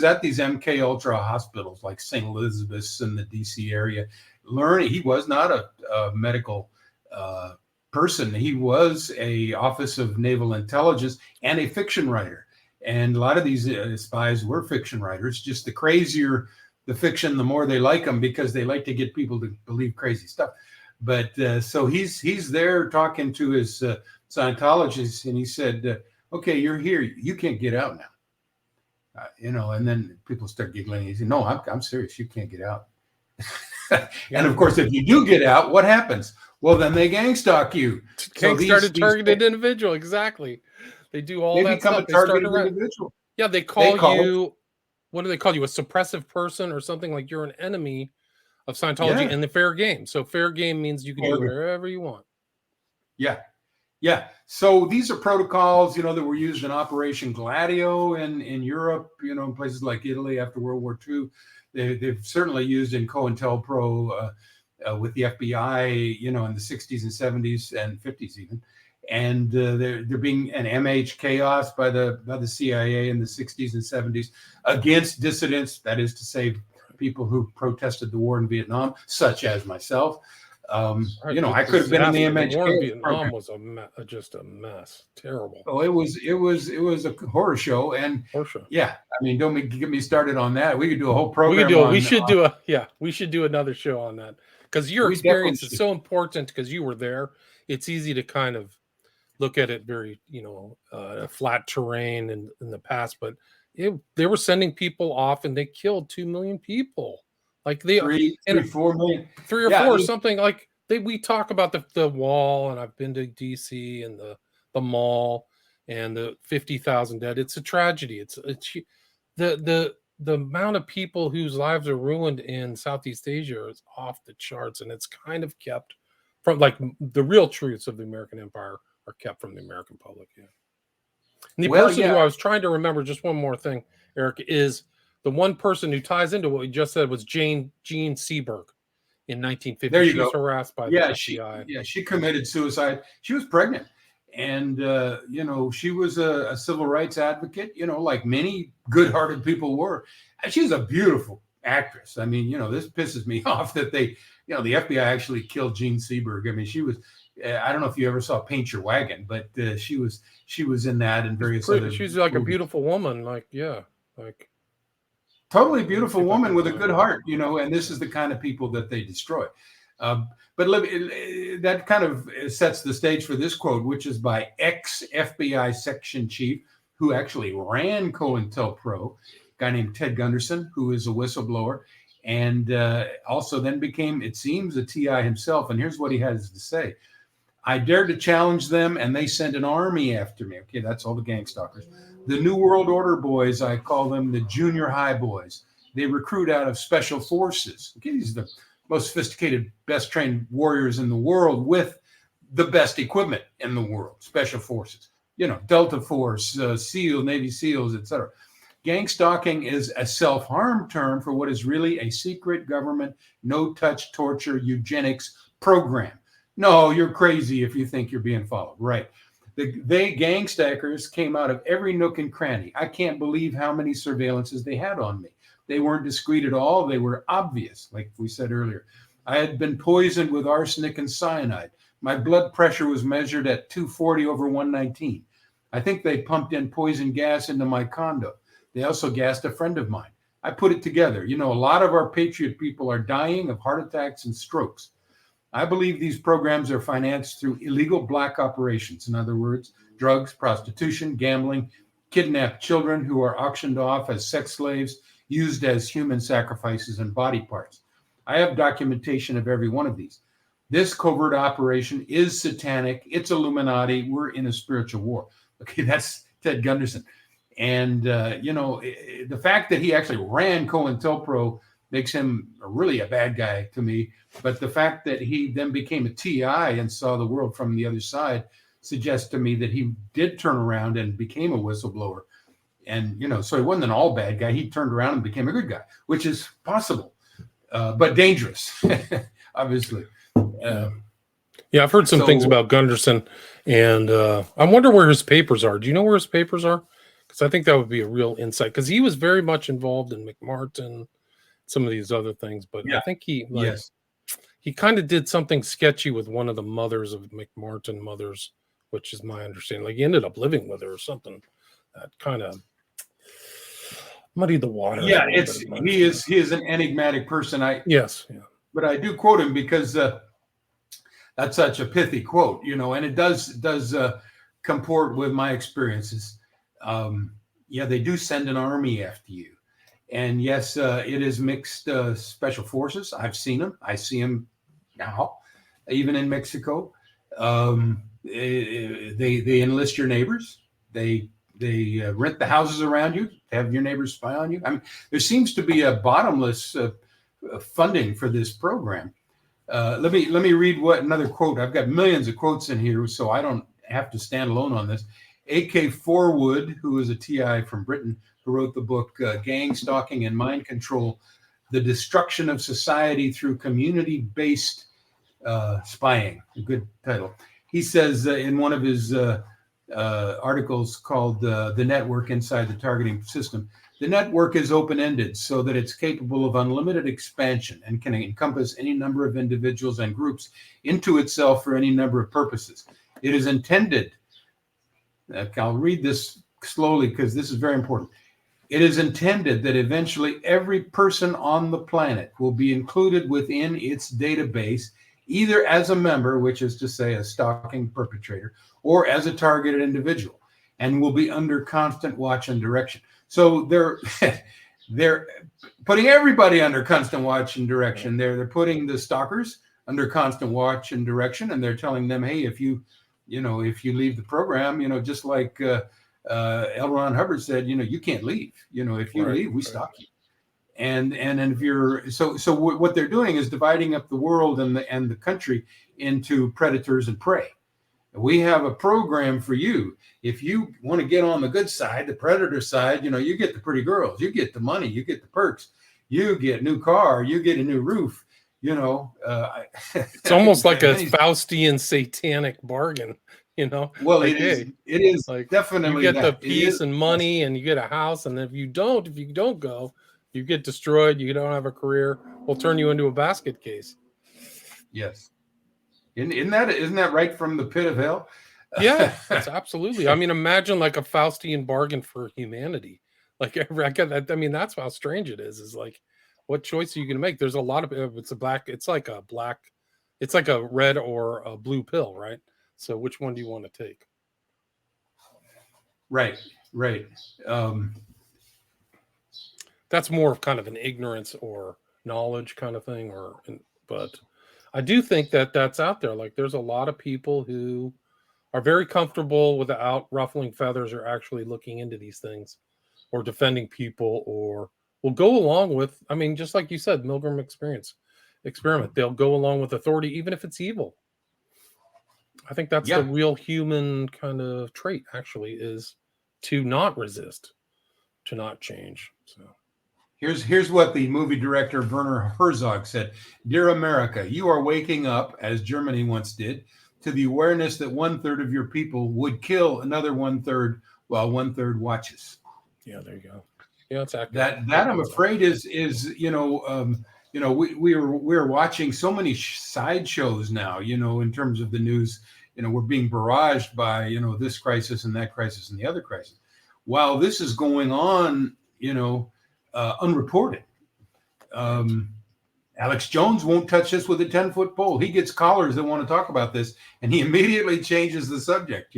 at these MK Ultra hospitals like St. Elizabeth's in the DC area, learning. He was not a medical person. He was a Office of Naval Intelligence and a fiction writer. And a lot of these spies were fiction writers. Just the crazier the fiction, the more they like them because they like to get people to believe crazy stuff. But so he's there talking to his Scientologists, and he said, "Okay, you're here. You can't get out now." And then people start giggling. He said, "No, I'm serious. You can't get out." And of course, if you do get out, what happens? Well, then they gang stalk you. Gang started targeted individual. Exactly. They do all that stuff. They become a targeted individual. Yeah, they call you. What do they call you? A suppressive person or something, like you're an enemy of Scientology and the fair game. So fair game means you can do whatever you want. Yeah. Yeah. So these are protocols, that were used in Operation Gladio in Europe, in places like Italy after World War II. They've certainly used in COINTELPRO with the FBI, in the 60s and 70s and 50s even. And they're being an MH chaos by the CIA in the 60s and 70s against dissidents, that is to say, people who protested the war in Vietnam, such as myself. I could have been in the MH. The war in Vietnam was just a mess, terrible. Oh, it was a horror show, and yeah, I mean, don't get me started on that. We could do a whole program. We should do another show on that because your experience is so important because you were there. It's easy to kind of look at it very, flat terrain in the past, but they were sending people off and they killed 2 million people. Like 3 or 4 million, 3 or 4, something like we talk about the wall, and I've been to DC and the mall and the 50,000 dead. It's a tragedy. It's the amount of people whose lives are ruined in Southeast Asia is off the charts, and it's kind of kept from the real truths of the American empire are kept from the American public. Yeah. And the person who I was trying to remember, just one more thing, Eric, is the one person who ties into what we just said was Jean Seberg in 1950. There you she go. was harassed by the FBI. She committed suicide. She was pregnant. And, she was a civil rights advocate, like many good-hearted people were. And she was a beautiful actress. I mean, this pisses me off that the FBI actually killed Jean Seberg. I mean, she was, I don't know if you ever saw Paint Your Wagon, but she was in that and various other. She's like movies. A beautiful woman. Totally beautiful woman with a good heart, and this is the kind of people that they destroy. But that kind of sets the stage for this quote, which is by ex-FBI section chief who actually ran COINTELPRO, a guy named Ted Gunderson, who is a whistleblower, and also then became, it seems, a TI himself. And here's what he has to say. "I dared to challenge them, and they sent an army after me." Okay, that's all the gang stalkers. "The New World Order boys, I call them the junior high boys. They recruit out of special forces." Okay, these are the most sophisticated, best trained warriors in the world with the best equipment in the world, special forces. Delta Force, SEAL, Navy SEALs, etc. Gang stalking is a self-harm term for what is really a secret government, no-touch torture eugenics program. No, you're crazy if you think you're being followed. Right. They gang stackers came out of every nook and cranny. I can't believe how many surveillances they had on me. They weren't discreet at all. They were obvious, like we said earlier. I had been poisoned with arsenic and cyanide. My blood pressure was measured at 240 over 119. I think they pumped in poison gas into my condo. They also gassed a friend of mine. I put it together. You know, a lot of our patriot people are dying of heart attacks and strokes. I believe these programs are financed through illegal black operations. In other words, drugs, prostitution, gambling, kidnapped children who are auctioned off as sex slaves, used as human sacrifices and body parts. I have documentation of every one of these. This covert operation is satanic. It's Illuminati. We're in a spiritual war. Okay, that's Ted Gunderson. And, the fact that he actually ran COINTELPRO makes him really a bad guy to me. But the fact that he then became a TI and saw the world from the other side suggests to me that he did turn around and became a whistleblower. And, so he wasn't an all bad guy. He turned around and became a good guy, which is possible, but dangerous, obviously. Yeah, I've heard some things about Gunderson, and I wonder where his papers are. Do you know where his papers are? Because I think that would be a real insight, because he was very much involved in McMartin, some of these other things. But I think he kind of did something sketchy with one of the mothers of McMartin mothers, which is my understanding. Like he ended up living with her or something. That kind of muddied the water. Yeah, he is an enigmatic person. But I do quote him because that's such a pithy quote, and it does comport with my experiences. They do send an army after you. And yes, it is mixed special forces. I've seen them. I see them now, even in Mexico. They enlist your neighbors. They rent the houses around you, have your neighbors spy on you. I mean, there seems to be a bottomless funding for this program. Let me read another quote. I've got millions of quotes in here, so I don't have to stand alone on this. A.K. Forwood, who is a TI from Britain, who wrote the book Gang Stalking and Mind Control, The Destruction of Society Through Community-Based Spying. A good title. He says in one of his articles called The Network Inside the Targeting System, the network is open-ended so that it's capable of unlimited expansion and can encompass any number of individuals and groups into itself for any number of purposes. It is intended, I'll read this slowly because this is very important. It is intended that eventually every person on the planet will be included within its database, either as a member, which is to say a stalking perpetrator, or as a targeted individual, and will be under constant watch and direction. So they're putting everybody under constant watch and direction. They're putting the stalkers under constant watch and direction, and they're telling them, hey, if you leave the program, just like L. Ron Hubbard said, you can't leave. If you leave, we stalk you. And if you're so what they're doing is dividing up the world and the country into predators and prey. We have a program for you. If you want to get on the good side, the predator side, you get the pretty girls, you get the money, you get the perks, you get a new car, you get a new roof. It's almost like a Faustian satanic bargain. Well, like, it is like definitely you get the peace and money, and you get a house, and if you don't go, you get destroyed. You don't have a career. We'll turn you into a basket case. Yes. Isn't that right from the pit of hell? Yeah, that's absolutely. I mean, imagine like a Faustian bargain for humanity. Like, I mean, that's how strange it is. Is like, what choice are you going to make? There's a lot of it's like a red or a blue pill, right? So, which one do you want to take? Right. That's more of kind of an ignorance or knowledge kind of thing, but I do think that that's out there. Like there's a lot of people who are very comfortable without ruffling feathers or actually looking into these things or defending people or will go along with, I mean, just like you said, Milgram experiment. They'll go along with authority, even if it's evil. I think that's the real human kind of trait actually, is to not resist, to not change. So. Here's what the movie director Werner Herzog said. Dear America, you are waking up, as Germany once did, to the awareness that 1/3 of your people would kill another 1/3 while 1/3 watches. Yeah, there you go. Yeah, it's accurate. That I'm afraid is we're watching so many sideshows now, in terms of the news. We're being barraged by this crisis and that crisis and the other crisis, while this is going on, unreported. Alex Jones won't touch this with a 10-foot pole. He gets callers that want to talk about this, and he immediately changes the subject.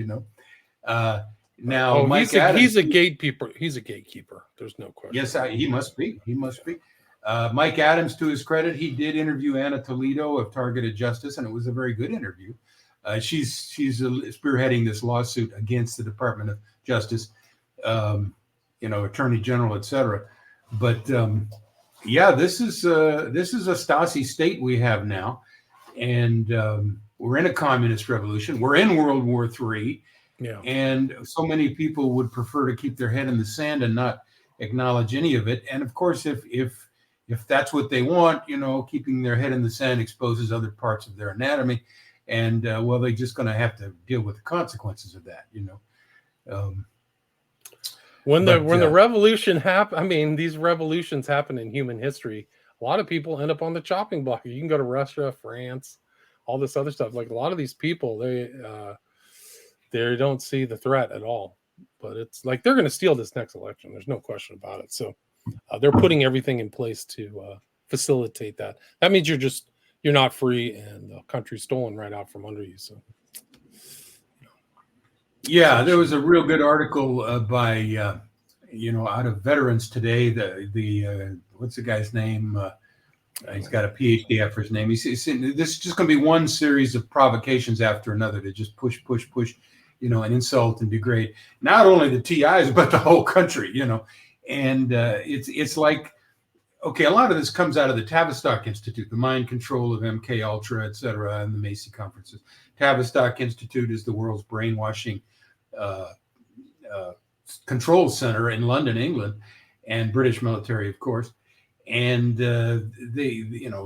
Now, Mike Adams, he's a gatekeeper. He's a gatekeeper. There's no question. Yes, he must be. He must be. Mike Adams, to his credit, he did interview Anna Toledo of Targeted Justice, and it was a very good interview. She's spearheading this lawsuit against the Department of Justice, Attorney General, etc. But this is a Stasi state we have now, and we're in a communist revolution. We're in World War III. Yeah. And so many people would prefer to keep their head in the sand and not acknowledge any of it. And of course, if that's what they want, keeping their head in the sand exposes other parts of their anatomy. And they're just going to have to deal with the consequences of that, When the revolution happened, these revolutions happen in human history. A lot of people end up on the chopping block. You can go to Russia, France, all this other stuff. Like a lot of these people, they don't see the threat at all. But it's like they're going to steal this next election. There's no question about it. So they're putting everything in place to facilitate that. That means you're not free, and the country's stolen right out from under you. So, yeah, there was a real good article by out of Veterans Today. The what's the guy's name? He's got a PhD after his name. He's this is just going to be one series of provocations after another to just push, and insult and degrade not only the TIs but the whole country. And it's like, okay, a lot of this comes out of the Tavistock Institute, the mind control of MK Ultra, et cetera, and the Macy conferences. Tavistock Institute is the world's brainwashing control center in London, England, and British military, of course. And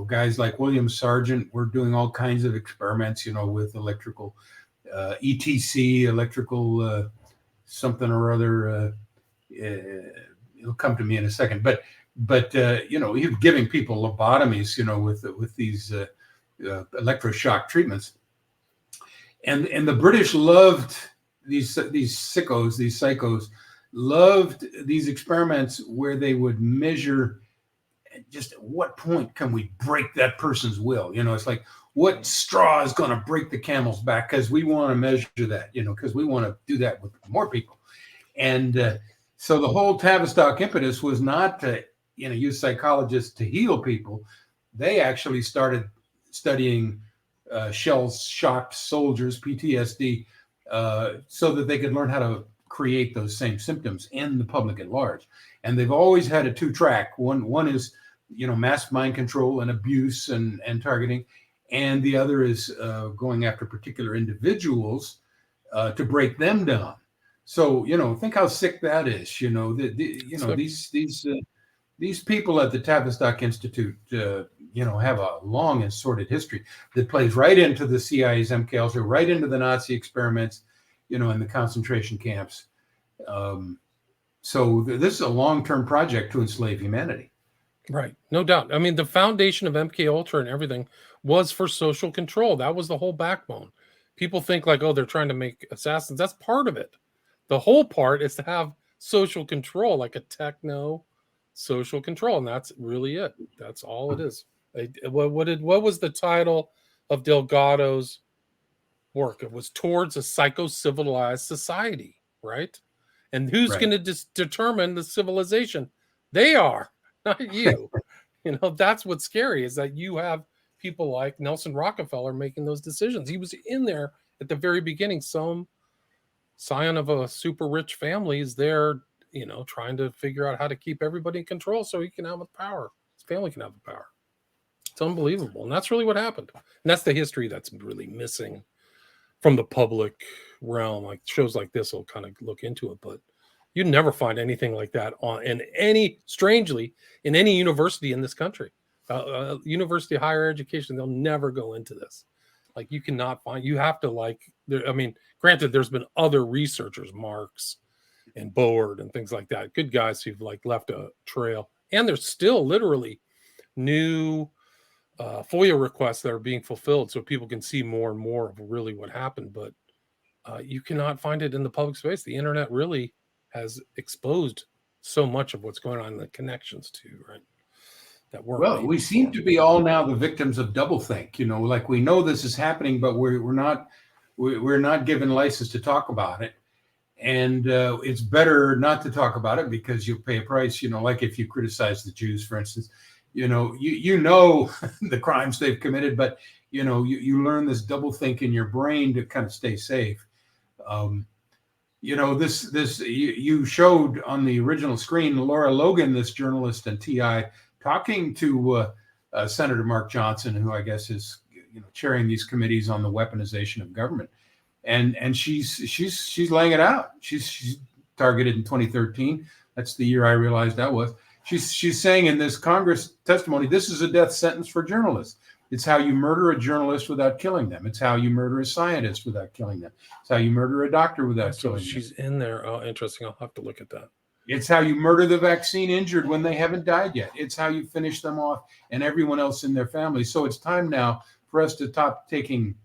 guys like William Sargent were doing all kinds of experiments, with electrical ETC, electrical something or other. It'll come to me in a second, but he was giving people lobotomies, with these electroshock treatments, and the British loved these psychos loved these experiments where they would measure just at what point can we break that person's will. It's like, what straw is going to break the camel's back, because we want to measure that, because we want to do that with more people. And so the whole Tavistock impetus was not to use psychologists to heal people. They actually started studying shell-shocked soldiers, PTSD, so that they could learn how to create those same symptoms in the public at large. And they've always had a two-track. One is, mass mind control and abuse and targeting, and the other is going after particular individuals to break them down. So, think how sick that is. These people at the Tavistock Institute, have a long and sordid history that plays right into the CIA's MK Ultra, right into the Nazi experiments, in the concentration camps. So this is a long-term project to enslave humanity. Right, no doubt. The foundation of MK Ultra and everything was for social control. That was the whole backbone. People think like, oh, they're trying to make assassins. That's part of it. The whole part is to have social control, like a techno social control, and that's really it. That's all it is. What was the title of Delgado's work? It was Towards a Psycho-Civilized Society, right? And who's going to determine the civilization? They are, not you. That's what's scary, is that you have people like Nelson Rockefeller making those decisions. He was in there at the very beginning. Some scion of a super rich family is there, trying to figure out how to keep everybody in control so he can have the power. His family can have the power. It's unbelievable. And that's really what happened. And that's the history that's really missing from the public realm. Like shows like this will kind of look into it, but You'd never find anything like that strangely, in any university in this country. University of higher education, they'll never go into this. Like, you cannot find, you have to, like, I mean, granted, there's been other researchers, Marks and Board and things like that, good guys who've like left a trail, and there's still literally new FOIA requests that are being fulfilled so people can see more and more of really what happened. But you cannot find it in the public space. The internet really has exposed so much of what's going on in the connections to, right? That weren't. Well, we seem to be all now the victims of doublethink. Like, we know this is happening, but we're not given license to talk about it. And it's better not to talk about it because you'll pay a price. Like if you criticize the Jews, for instance, you know the crimes they've committed, but you learn this doublethink in your brain to kind of stay safe. You showed on the original screen Laura Logan, this journalist and TI, talking to Senator Mark Johnson, who I guess is chairing these committees on the weaponization of government, and she's laying it out. She's targeted in 2013. That's the year I realized that was. She's saying in this Congress testimony, this is a death sentence for journalists. It's how you murder a journalist without killing them. It's how you murder a scientist without killing them. It's how you murder a doctor without killing them. She's in there. Oh, interesting. I'll have to look at that. It's how you murder the vaccine injured when they haven't died yet. It's how you finish them off and everyone else in their family. So it's time now for us to stop taking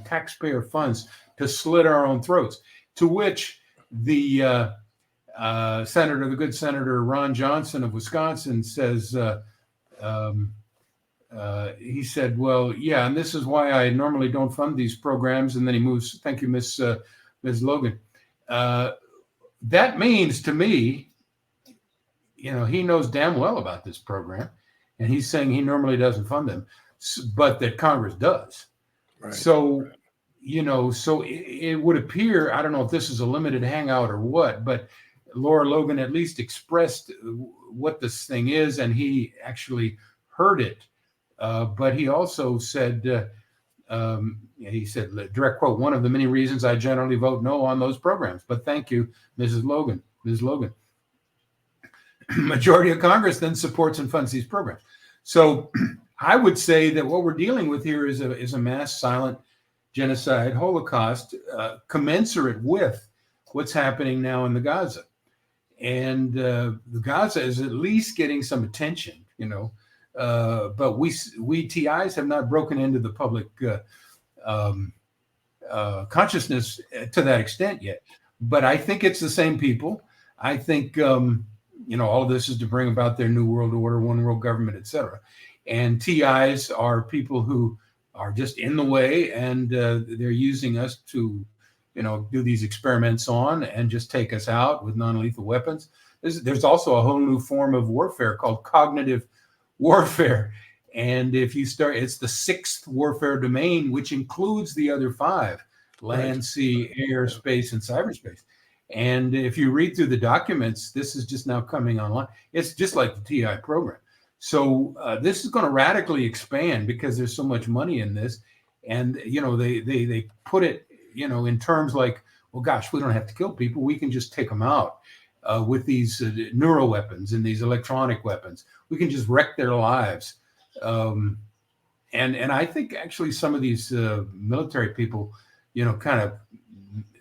taxpayer funds to slit our own throats. To which the good Senator Ron Johnson of Wisconsin says, he said, well, yeah, and this is why I normally don't fund these programs. And then he moves. Thank you, Ms. Logan. That means to me, he knows damn well about this program, and he's saying he normally doesn't fund them, but that Congress does. Right. So, so it would appear, I don't know if this is a limited hangout or what, but Laura Logan at least expressed what this thing is, and he actually heard it. But he also said, direct quote, one of the many reasons I generally vote no on those programs. But thank you, Ms. Logan. Majority of Congress then supports and funds these programs. So I would say that what we're dealing with here is a mass silent genocide Holocaust commensurate with what's happening now in the Gaza. And the Gaza is at least getting some attention, but we TIs have not broken into the public consciousness to that extent yet. But I think it's the same people. I think, all of this is to bring about their new world order, one world government, et cetera. And TIs are people who are just in the way, and they're using us to, do these experiments on and just take us out with non-lethal weapons. There's also a whole new form of warfare called cognitive warfare. And if you start, it's the sixth warfare domain, which includes the other five: land, sea, air, space, and cyberspace. And if you read through the documents, this is just now coming online. It's just like the TI program. So this is going to radically expand because there's so much money in this. And, they put it, in terms like, well, gosh, we don't have to kill people. We can just take them out with these neuro weapons and these electronic weapons. We can just wreck their lives. And I think actually some of these military people, kind of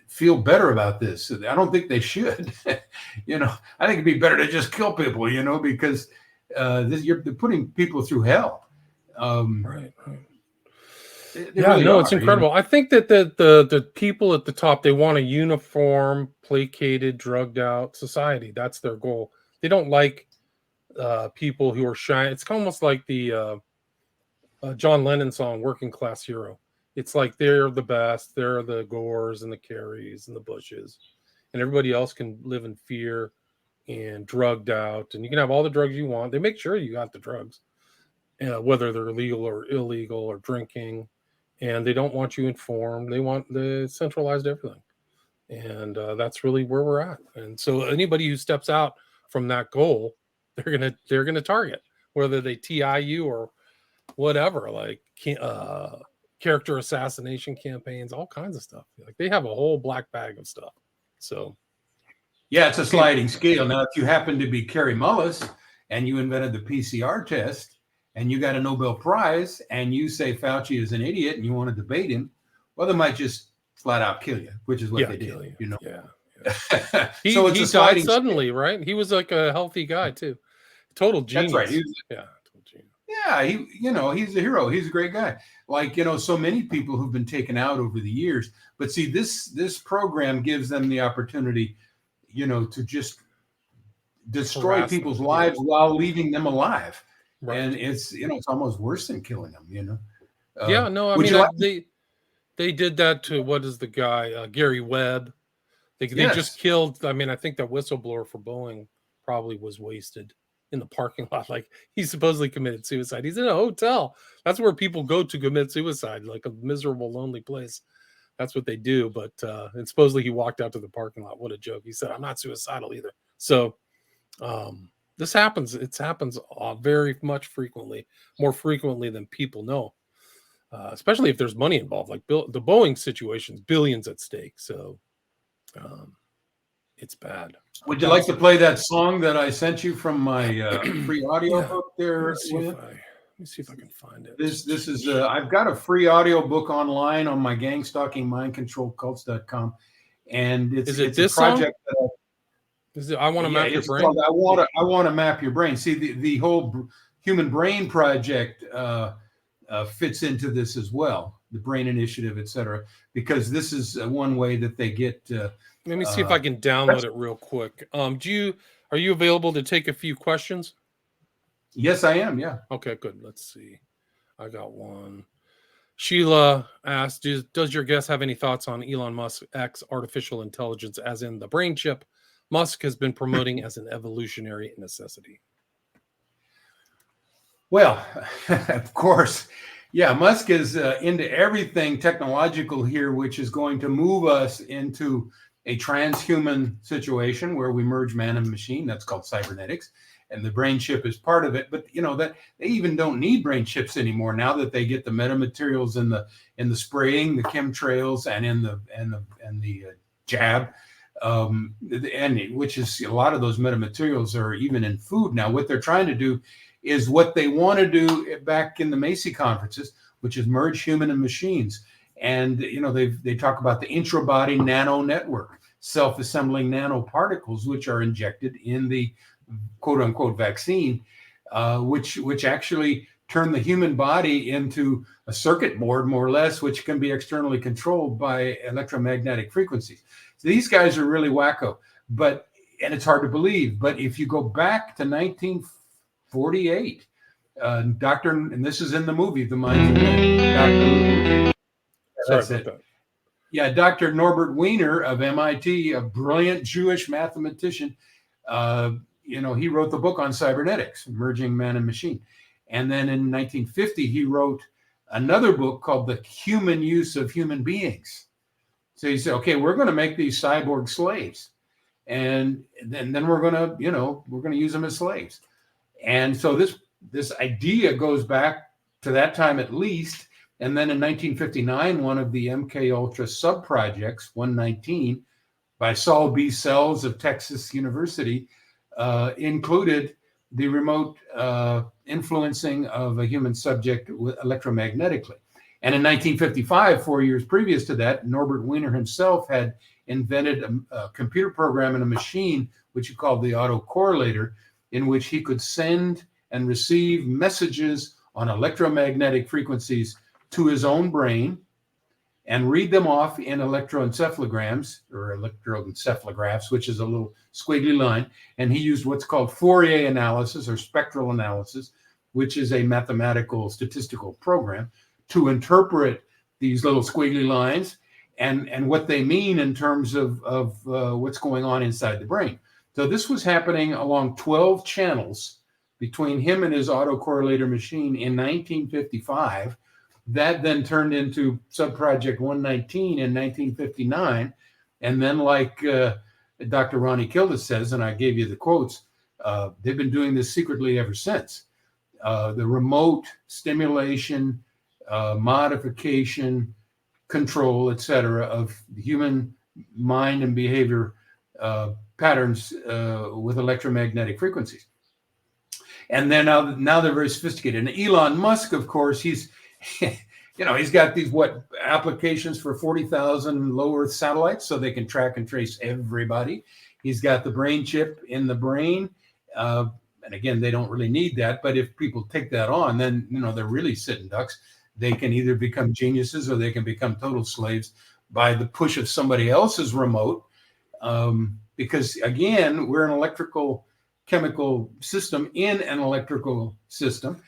feel better about this. I don't think they should. I think it'd be better to just kill people, because you're putting people through hell. Right. It's incredible. I think that the people at the top, they want a uniform, placated, drugged out society. That's their goal. They don't like people who are shy. It's almost like the John Lennon song, Working Class Hero. It's like they're the best. They're the Gores and the Kerrys and the Bushes. And everybody else can live in fear and drugged out. And you can have all the drugs you want. They make sure you got the drugs, whether they're legal or illegal or drinking. And they don't want you informed. They want the centralized everything. And that's really where we're at. And so anybody who steps out from that goal, they're gonna target, whether they TI you or whatever, like character assassination campaigns, all kinds of stuff. Like, they have a whole black bag of stuff. So Yeah, it's a sliding scale. Now, if you happen to be Kerry Mullis and you invented the PCR test and you got a Nobel Prize and you say Fauci is an idiot and you want to debate him, well, they might just flat out kill you, which is what they did. You know. Yeah. So it's he a sliding died suddenly, right? He was like a healthy guy too. Total genius. That's right. Total genius. Yeah, he's a hero. He's a great guy. Like, so many people who've been taken out over the years. But see, this program gives them the opportunity, to just destroy people's lives while leaving them alive. Right. And it's almost worse than killing them. Yeah, no, I mean, they did that to what is the guy Gary Webb. They just killed. I mean, I think that whistleblower for Boeing probably was wasted in the parking lot. Like, he supposedly committed suicide. He's in a hotel. That's where people go to commit suicide, like a miserable, lonely place. That's what they do. But and supposedly he walked out to the parking lot. What a joke. He said, "I'm not suicidal either." So this happens. It happens very much frequently, more frequently than people know. Especially if there's money involved. Like the Boeing situation's billions at stake. So it's bad. Would you like to play that song that I sent you from my free audio book there? Let me see if I can find it. This is I've got a free audio book online on my gang stalking mind control cults.com, and it's a project that I want to map your brain. I want to map your brain. See, the whole human brain project fits into this as well, the Brain Initiative, etc. Because this is one way that they get. Let me see if I can download it real quick. Are you available to take a few questions? Yes, I am. Yeah. Okay, good. Let's see. I got one. Sheila asked, does your guest have any thoughts on Elon Musk's X artificial intelligence, as in the brain chip Musk has been promoting as an evolutionary necessity? Well, of course. Yeah, Musk is into everything technological here, which is going to move us into a transhuman situation where we merge man and machine. That's called cybernetics. And the brain chip is part of it. But that they even don't need brain chips anymore now that they get the metamaterials in the spraying, the chemtrails, and in the jab, and which is a lot of those metamaterials are even in food now. What they're trying to do is what they want to do back in the Macy conferences, which is merge human and machines. And they talk about the intrabody nano network, self-assembling nanoparticles, which are injected in the quote unquote vaccine, which actually turn the human body into a circuit board, more or less, which can be externally controlled by electromagnetic frequencies. So these guys are really wacko, and it's hard to believe. But if you go back to 1948, and this is in the movie, The Minds of Men. Yeah, Dr. Norbert Wiener of MIT, a brilliant Jewish mathematician, he wrote the book on cybernetics, merging man and machine. And then in 1950, he wrote another book called The Human Use of Human Beings. So he said, okay, we're going to make these cyborg slaves. And then we're going to use them as slaves. And so this idea goes back to that time at least. And then in 1959, one of the MK Ultra sub-projects, 119, by Saul B. Sells of Texas University, included the remote influencing of a human subject electromagnetically. And in 1955, 4 years previous to that, Norbert Wiener himself had invented a computer program in a machine, which he called the autocorrelator, in which he could send and receive messages on electromagnetic frequencies to his own brain and read them off in electroencephalograms or electroencephalographs, which is a little squiggly line. And he used what's called Fourier analysis or spectral analysis, which is a mathematical statistical program to interpret these little squiggly lines and what they mean in terms of what's going on inside the brain. So this was happening along 12 channels between him and his autocorrelator machine in 1955. That then turned into Subproject 119 in 1959. And then, like Dr. Ronnie Kilda says, and I gave you the quotes, they've been doing this secretly ever since. The remote stimulation, modification, control, etc., of the human mind and behavior patterns with electromagnetic frequencies. And then now they're very sophisticated. And Elon Musk, of course, he's he's got these applications for 40,000 low Earth satellites, so they can track and trace everybody. He's got the brain chip in the brain, and again, they don't really need that. But if people take that on, then they're really sitting ducks. They can either become geniuses or they can become total slaves by the push of somebody else's remote. Because again, we're an electrical chemical system in an electrical system,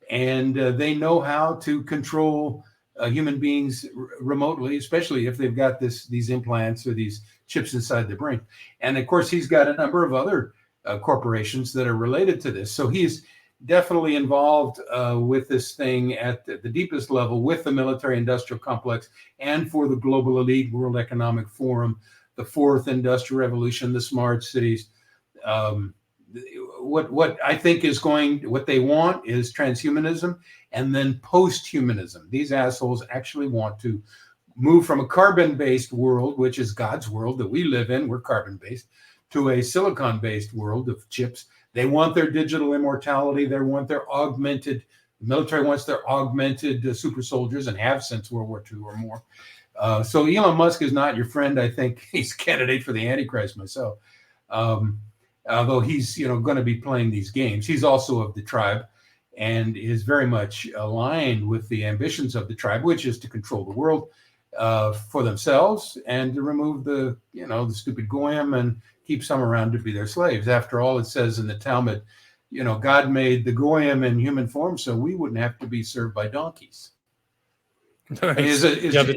and they know how to control human beings remotely, especially if they've got these implants or these chips inside the brain. And of course, he's got a number of other corporations that are related to this. So he's definitely involved with this thing at the deepest level with the military-industrial complex and for the global elite, World Economic Forum, the fourth industrial revolution, the smart cities. What I think what they want is transhumanism and then post-humanism. These assholes actually want to move from a carbon-based world, which is God's world that we live in, we're carbon-based, to a silicon-based world of chips. They want their digital immortality. They want their the military wants their augmented super soldiers, and have since World War II or more. So Elon Musk is not your friend. I think he's a candidate for the Antichrist myself. Although he's going to be playing these games. He's also of the tribe and is very much aligned with the ambitions of the tribe, which is to control the world for themselves and to remove the stupid goyim and keep some around to be their slaves. After all, it says in the Talmud, God made the goyim in human form so we wouldn't have to be served by donkeys. Nice. The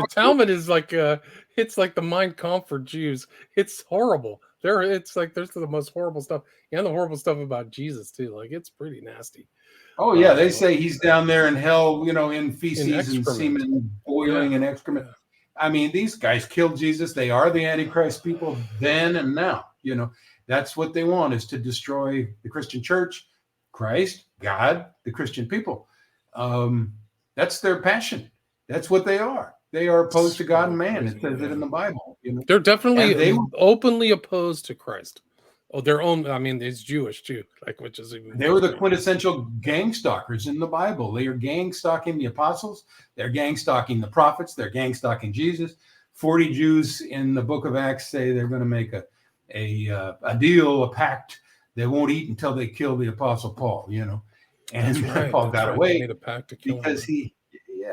Talmud is like it's like the Mein Kampf for Jews. It's horrible. There's the most horrible stuff, and the horrible stuff about Jesus too. Like, it's pretty nasty. Oh yeah, they say he's down there in hell, in feces and semen boiling and excrement. I mean, these guys killed Jesus. They are the Antichrist people then and now. That's what they want, is to destroy the Christian church, Christ, God, the Christian people. That's their passion. That's what they are. They are opposed to God and man. It says it in the Bible. They're definitely openly opposed to Christ. Oh, their own. I mean, it's Jewish too. Which is even. They were the quintessential gang stalkers in the Bible. They are gang stalking the apostles. They're gang stalking the prophets. They're gang stalking Jesus. 40 Jews in the Book of Acts say they're going to make a deal, a pact. They won't eat until they kill the Apostle Paul. And Paul got away made a pact to kill because him.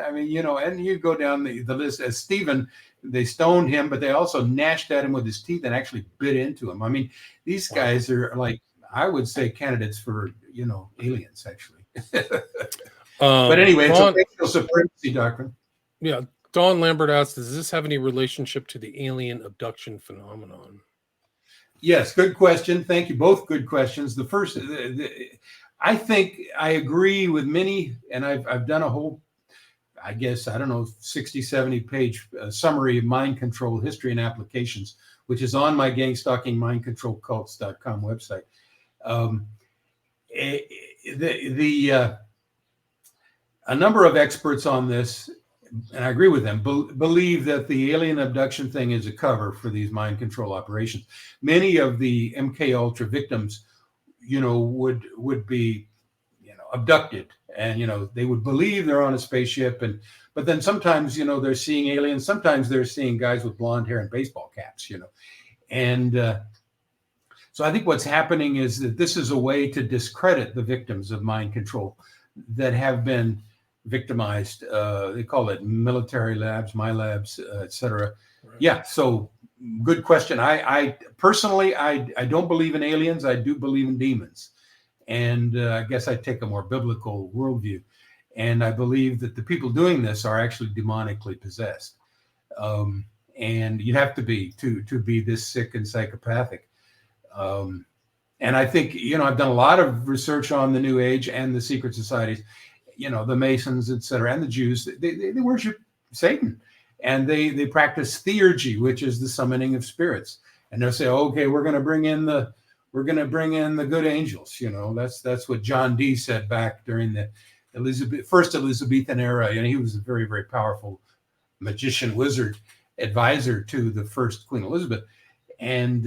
and you go down the list. As Stephen, they stoned him, but they also gnashed at him with his teeth and actually bit into him. I mean, these guys are I would say, candidates for, aliens, actually. But anyway, it's a racial supremacy doctrine. Yeah. Dawn Lambert asks, does this have any relationship to the alien abduction phenomenon? Yes, good question. Thank you. Both good questions. The first, I think I agree with many, and I've done a whole, 60, 70 page summary of mind control history and applications, which is on my gangstalkingmindcontrolcults.com website. A number of experts on this, and I agree with them, believe that the alien abduction thing is a cover for these mind control operations. Many of the MK Ultra victims, would be, abducted, and they would believe they're on a spaceship, but then sometimes, they're seeing aliens. Sometimes they're seeing guys with blonde hair and baseball caps, and so I think what's happening is that this is a way to discredit the victims of mind control that have been victimized. They call it military labs, my labs, etc. Right. Yeah. So good question. I personally, I don't believe in aliens. I do believe in demons. And I guess I take a more biblical worldview. And I believe that the people doing this are actually demonically possessed. And you'd have to be to be this sick and psychopathic. And I think, I've done a lot of research on the New Age and the secret societies, the Masons, et cetera, and the Jews. They worship Satan, and they practice theurgy, which is the summoning of spirits. And they'll say, okay, we're going to bring in the good angels. That's what John Dee said back during the first Elizabethan era. And he was a very, very powerful magician, wizard, advisor to the first Queen Elizabeth. and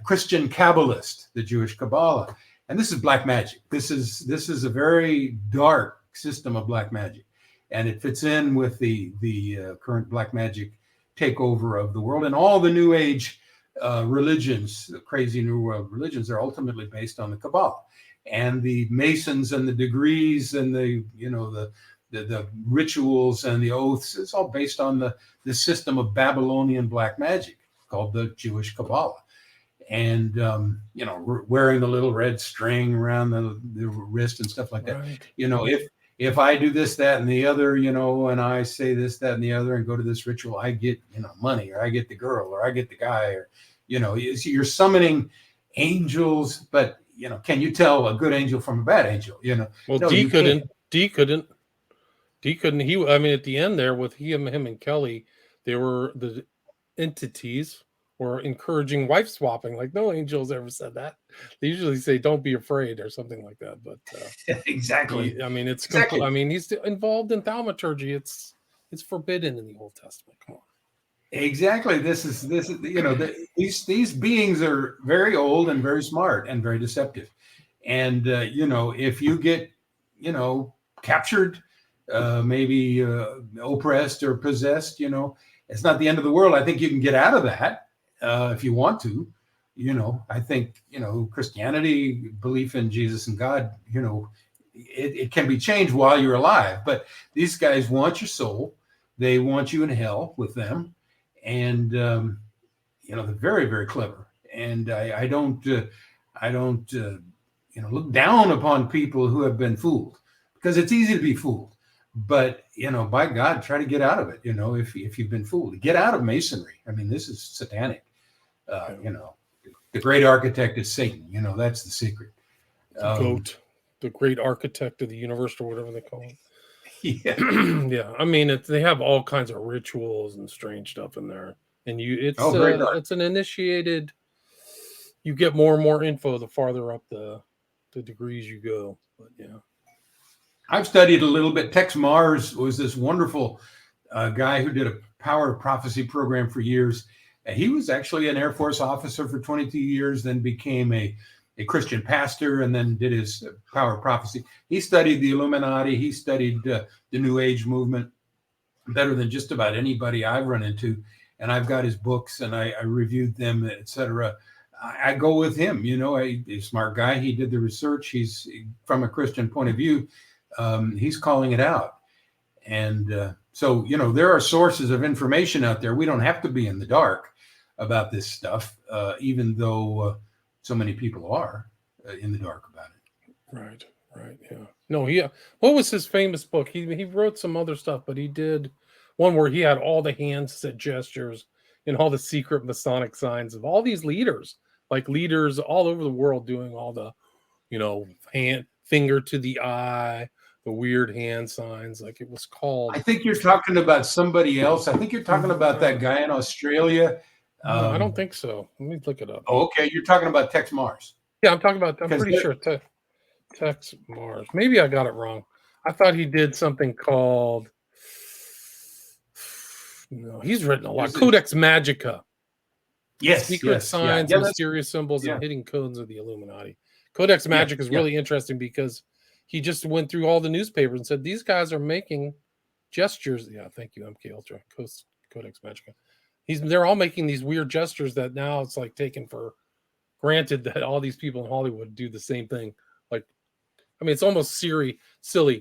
Christian Kabbalist, the Jewish Kabbalah. And this is black magic. This is a very dark system of black magic, and it fits in with the current black magic takeover of the world. And all the New Age religions, the crazy New World religions, are ultimately based on the Kabbalah, and the Masons and the degrees and the rituals and the oaths. It's all based on the system of Babylonian black magic called the Jewish Kabbalah. And wearing the little red string around the wrist and stuff like that. Right. If I do this, that, and the other, and I say this, that, and the other, and go to this ritual, I get money, or I get the girl, or I get the guy, or you're summoning angels, but can you tell a good angel from a bad angel? Well, no, D couldn't. I mean, at the end there with him and Kelly, they were the entities. Or encouraging wife swapping, like no angels ever said that. They usually say "don't be afraid" or something like that. But exactly, it's exactly. I mean, he's involved in thaumaturgy. It's forbidden in the Old Testament. Come on. Exactly. This is these beings are very old and very smart and very deceptive. And if you get captured, maybe oppressed or possessed, it's not the end of the world. I think you can get out of that. If you want to, I think, Christianity, belief in Jesus and God, it can be changed while you're alive. But these guys want your soul. They want you in hell with them. And, they're very, very clever. And I don't look down upon people who have been fooled, because it's easy to be fooled. But, by God, try to get out of it, if you've been fooled. Get out of Masonry. I mean, this is satanic. The great architect is Satan. That's the secret. GOAT, the great architect of the universe, or whatever they call it. Yeah. Yeah. I mean, they have all kinds of rituals and strange stuff in there. And it's an initiated, you get more and more info the farther up the degrees you go. But yeah. I've studied a little bit. Tex Mars was this wonderful guy who did a power of prophecy program for years. He was actually an Air Force officer for 22 years, then became a Christian pastor, and then did his power of prophecy. He studied the Illuminati. He studied the New Age movement better than just about anybody I've run into. And I've got his books, and I reviewed them, etc. I go with him. A smart guy. He did the research. He's from a Christian point of view. He's calling it out. And so, there are sources of information out there. We don't have to be in the dark about this stuff, even though so many people are in the dark about it. Right. Yeah. No, what was his famous book? He wrote some other stuff, but he did one where he had all the hands gestures and all the secret Masonic signs of all these leaders all over the world doing all the, hand, finger to the eye, the weird hand signs, like it was called. I think you're talking about somebody else. I think you're talking about that guy in Australia. No, I don't think so. Let me look it up. Oh, okay. You're talking about Tex Mars. Yeah, I'm pretty sure Tex Mars. Maybe I got it wrong. I thought he did something called, no, he's written a lot. Codex Magica. Yes. Secret signs, mysterious symbols, and hidden codes of the Illuminati. Codex Magica is really interesting because he just went through all the newspapers and said, these guys are making gestures. Yeah, thank you, MK Ultra. Codex Magica. They're all making these weird gestures that now it's like taken for granted that all these people in Hollywood do the same thing. Like, I mean, it's almost silly,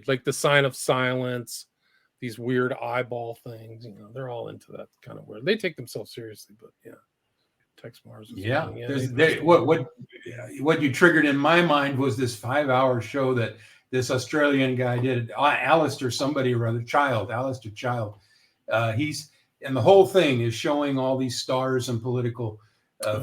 like the sign of silence, these weird eyeball things. They're all into that kind of weird. They take themselves seriously, but yeah. Tex Mars. What you triggered in my mind was this 5-hour show that this Australian guy did, Alistair Child. And the whole thing is showing all these stars and political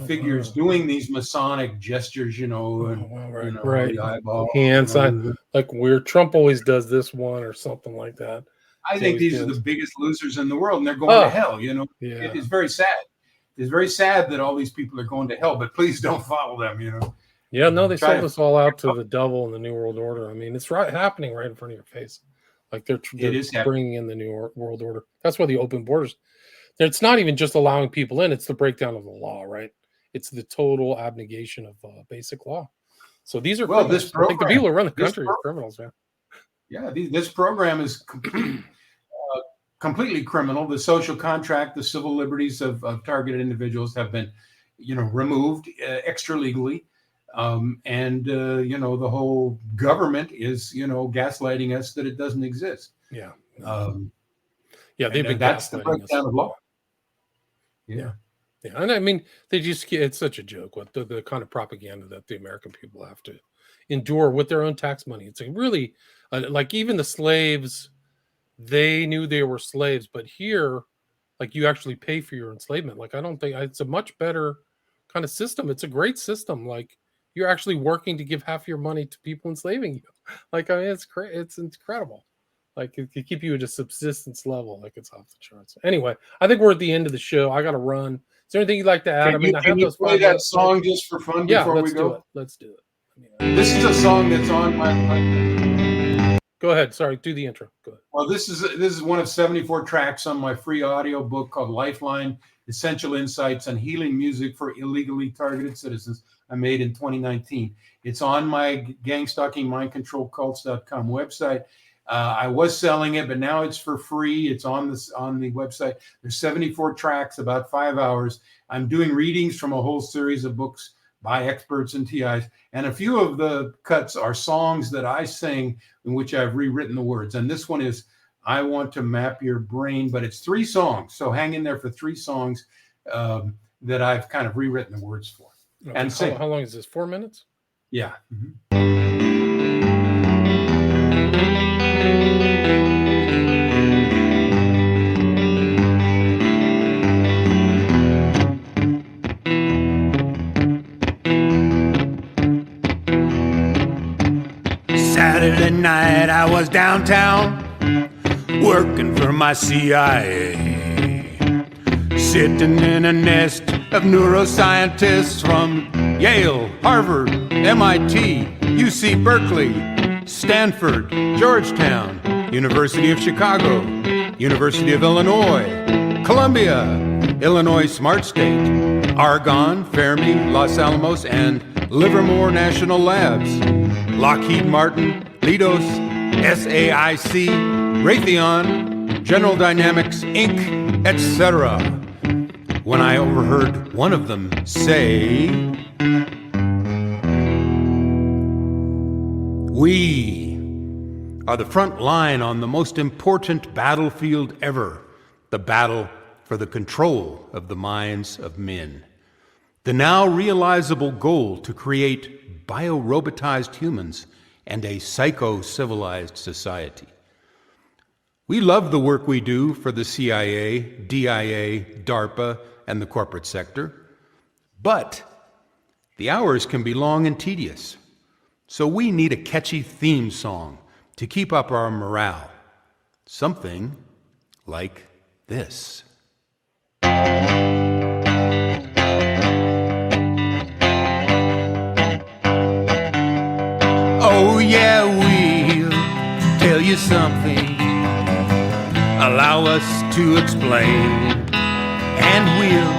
figures doing these Masonic gestures, the eyeball, hand sign, like where Trump always does this one or something like that. I think these are the biggest losers in the world, and they're going to hell. It is very sad. It's very sad that all these people are going to hell, but please don't follow them. Yeah, no, they sold us all out to the devil and the New World Order. I mean, it's happening right in front of your face. Like they're bringing in the New World Order. That's why the open borders. It's not even just allowing people in; it's the breakdown of the law, right? It's the total abnegation of basic law. So these are criminals. this program, I think the people who run the country are criminals, man. Yeah, this program is completely criminal. The social contract, the civil liberties of targeted individuals have been, removed extra legally. The whole government is, gaslighting us that it doesn't exist. Yeah. They've been that's the breakdown of law. Yeah. Yeah. And I mean, it's such a joke what the kind of propaganda that the American people have to endure with their own tax money. It's really like even the slaves, they knew they were slaves, but here, like you actually pay for your enslavement. Like, I don't think it's a much better kind of system. It's a great system. Like, you're actually working to give half your money to people enslaving you. Like, I mean, it's incredible. Like, it could keep you at a subsistence level. Like, it's off the charts. Anyway, I think we're at the end of the show. I got to run. Is there anything you'd like to add? Can you play that song just for fun before we go? Let's do it. This is a song that's on my. Go ahead. Sorry, do the intro. Go ahead. Well, this is one of 74 tracks on my free audio book called Lifeline: Essential Insights on Healing Music for Illegally Targeted Citizens. I made in 2019. It's on my gangstalkingmindcontrolcults.com website. I was selling it, but now it's for free. It's on the website. There's 74 tracks, about 5 hours. I'm doing readings from a whole series of books by experts and TIs. And a few of the cuts are songs that I sing in which I've rewritten the words. And this one is I Want to Map Your Brain, but it's 3 songs. So hang in there for 3 songs that I've kind of rewritten the words for. Okay. And sing. How long is this? 4 minutes? Yeah. Saturday night I was downtown working for my CIA, sitting in a nest of neuroscientists from Yale, Harvard, MIT, UC Berkeley, Stanford, Georgetown, University of Chicago, University of Illinois, Columbia, Illinois Smart State, Argonne, Fermi, Los Alamos, and Livermore National Labs, Lockheed Martin, Leidos, SAIC, Raytheon, General Dynamics, Inc., etc. When I overheard one of them say, "We are the front line on the most important battlefield ever, the battle for the control of the minds of men. The now realizable goal to create biorobotized humans and a psycho-civilized society. We love the work we do for the CIA, DIA, DARPA, and the corporate sector, but the hours can be long and tedious. So we need a catchy theme song to keep up our morale. Something like this. Oh yeah, we'll tell you something. Allow us to explain. And we'll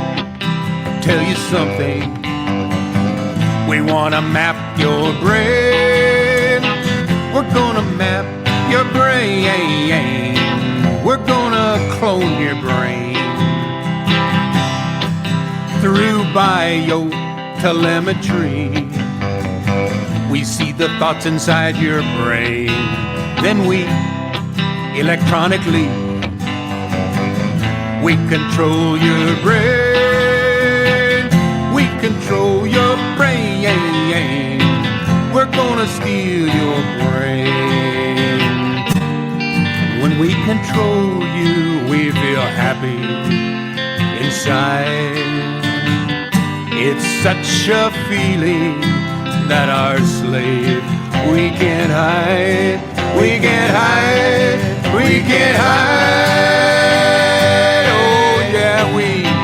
tell you something. We wanna map your brain. We're gonna map your brain. We're gonna clone your brain through biotelemetry. We see the thoughts inside your brain. Then we electronically we control your brain. We control your brain. We're gonna steal your brain. When we control you, we feel happy inside. It's such a feeling that our slave we can't hide. We can't hide. We can't hide. Oh yeah, we've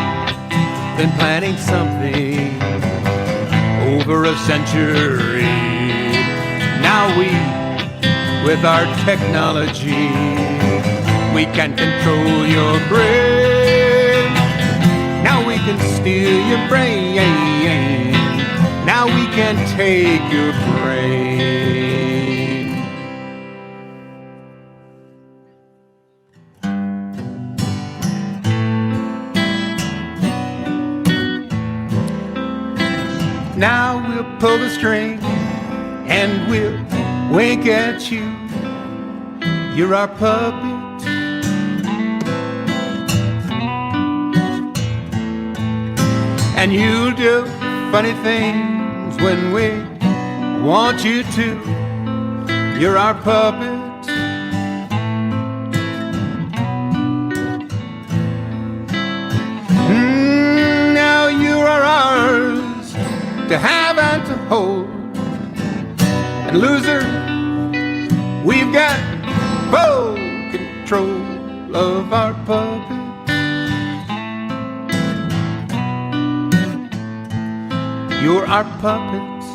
been planning something over a century. Now we, with our technology, we can control your brain. steal your brain. Now we can take your brain. Now we'll pull the string and we'll wink at you. You're our puppet. And you'll do funny things when we want you to. You're our puppet. Now you are ours to have and to hold. And loser, we've got full control of our puppet. You're our puppets.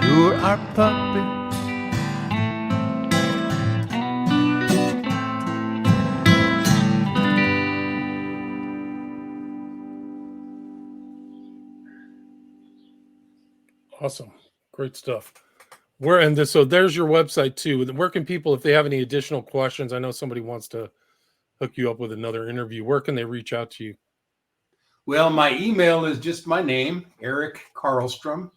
You're our puppets. Awesome. Great stuff. So there's your website too. Where can people, if they have any additional questions, I know somebody wants to hook you up with another interview, where can they reach out to you? Well, my email is just my name, Eric Karlstrom,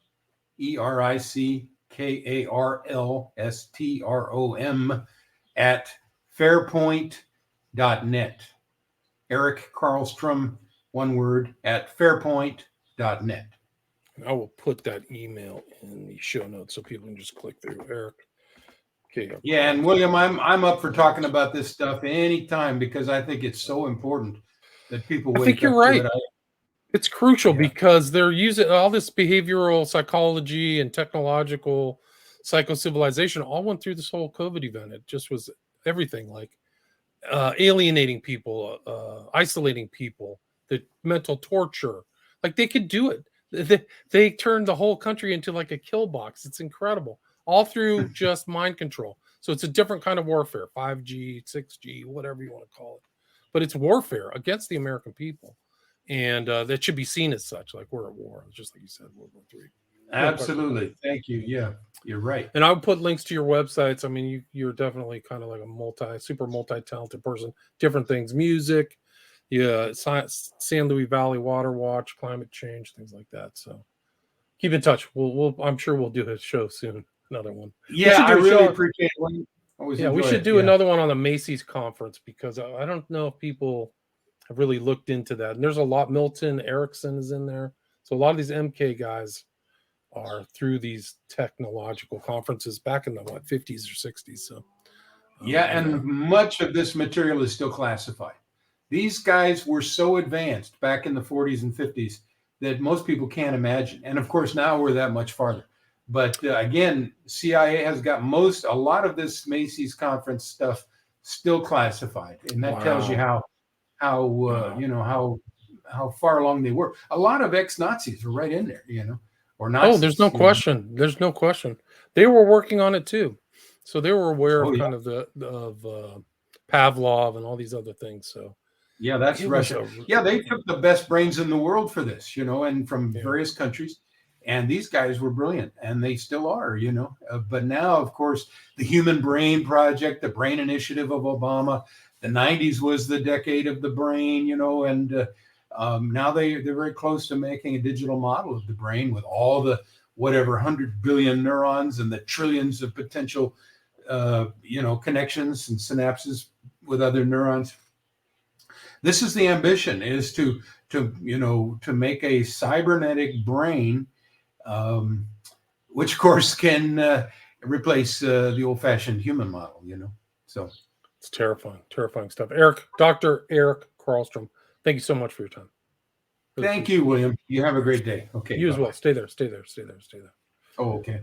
ErikKarlstrom at fairpoint.net. Eric Karlstrom, one word, at fairpoint.net. I will put that email in the show notes so people can just click through. Eric. Okay. Yeah, and William, I'm up for talking about this stuff anytime because I think it's so important that people wake up. I think you're right. It's crucial because they're using all this behavioral psychology and technological psycho-civilization all went through this whole COVID event. It just was everything, like alienating people, isolating people, the mental torture. Like they could do it. They turned the whole country into like a kill box. It's incredible. All through just mind control. So it's a different kind of warfare, 5G, 6G, whatever you want to call it. But it's warfare against the American people. And that should be seen as such, like we're at war, just like you said, World War III. Absolutely. Thank you. Yeah, you're right. And I'll put links to your websites. I mean, you're definitely kind of like a super multi-talented person. Different things, music, San Luis Valley Water Watch, climate change, things like that. So keep in touch. I'm sure we'll do a show soon. Another one. Yeah, I really appreciate it. We should do another one on the Macy's conference because I don't know if people have really looked into that. And there's a lot. Milton Erickson is in there. So a lot of these MK guys are through these technological conferences back in the 50s or 60s. So and much of this material is still classified. These guys were so advanced back in the 40s and 50s that most people can't imagine. And of course, now we're that much farther. But again, CIA has got a lot of this Macy's conference stuff still classified, and that tells you how far along they were. A lot of ex-Nazis were right in there, or Nazis. Oh, there's no question. There's no question. They were working on it too, so they were aware of kind of the Pavlov and all these other things. So yeah, that's Russia. They took the best brains in the world for this, and from various countries. And these guys were brilliant, and they still are, But now, of course, the Human Brain Project, the Brain Initiative of Obama, the 90s was the decade of the brain, and now they're very close to making a digital model of the brain with all the 100 billion neurons and the trillions of potential, connections and synapses with other neurons. This is the ambition: is to make a cybernetic brain. Which of course can replace the old-fashioned human model, So it's terrifying stuff. Dr. Eric Karlstrom, thank you so much for your time. Thank you, William. You have a great day. Okay. You as well. Stay there. Oh, okay.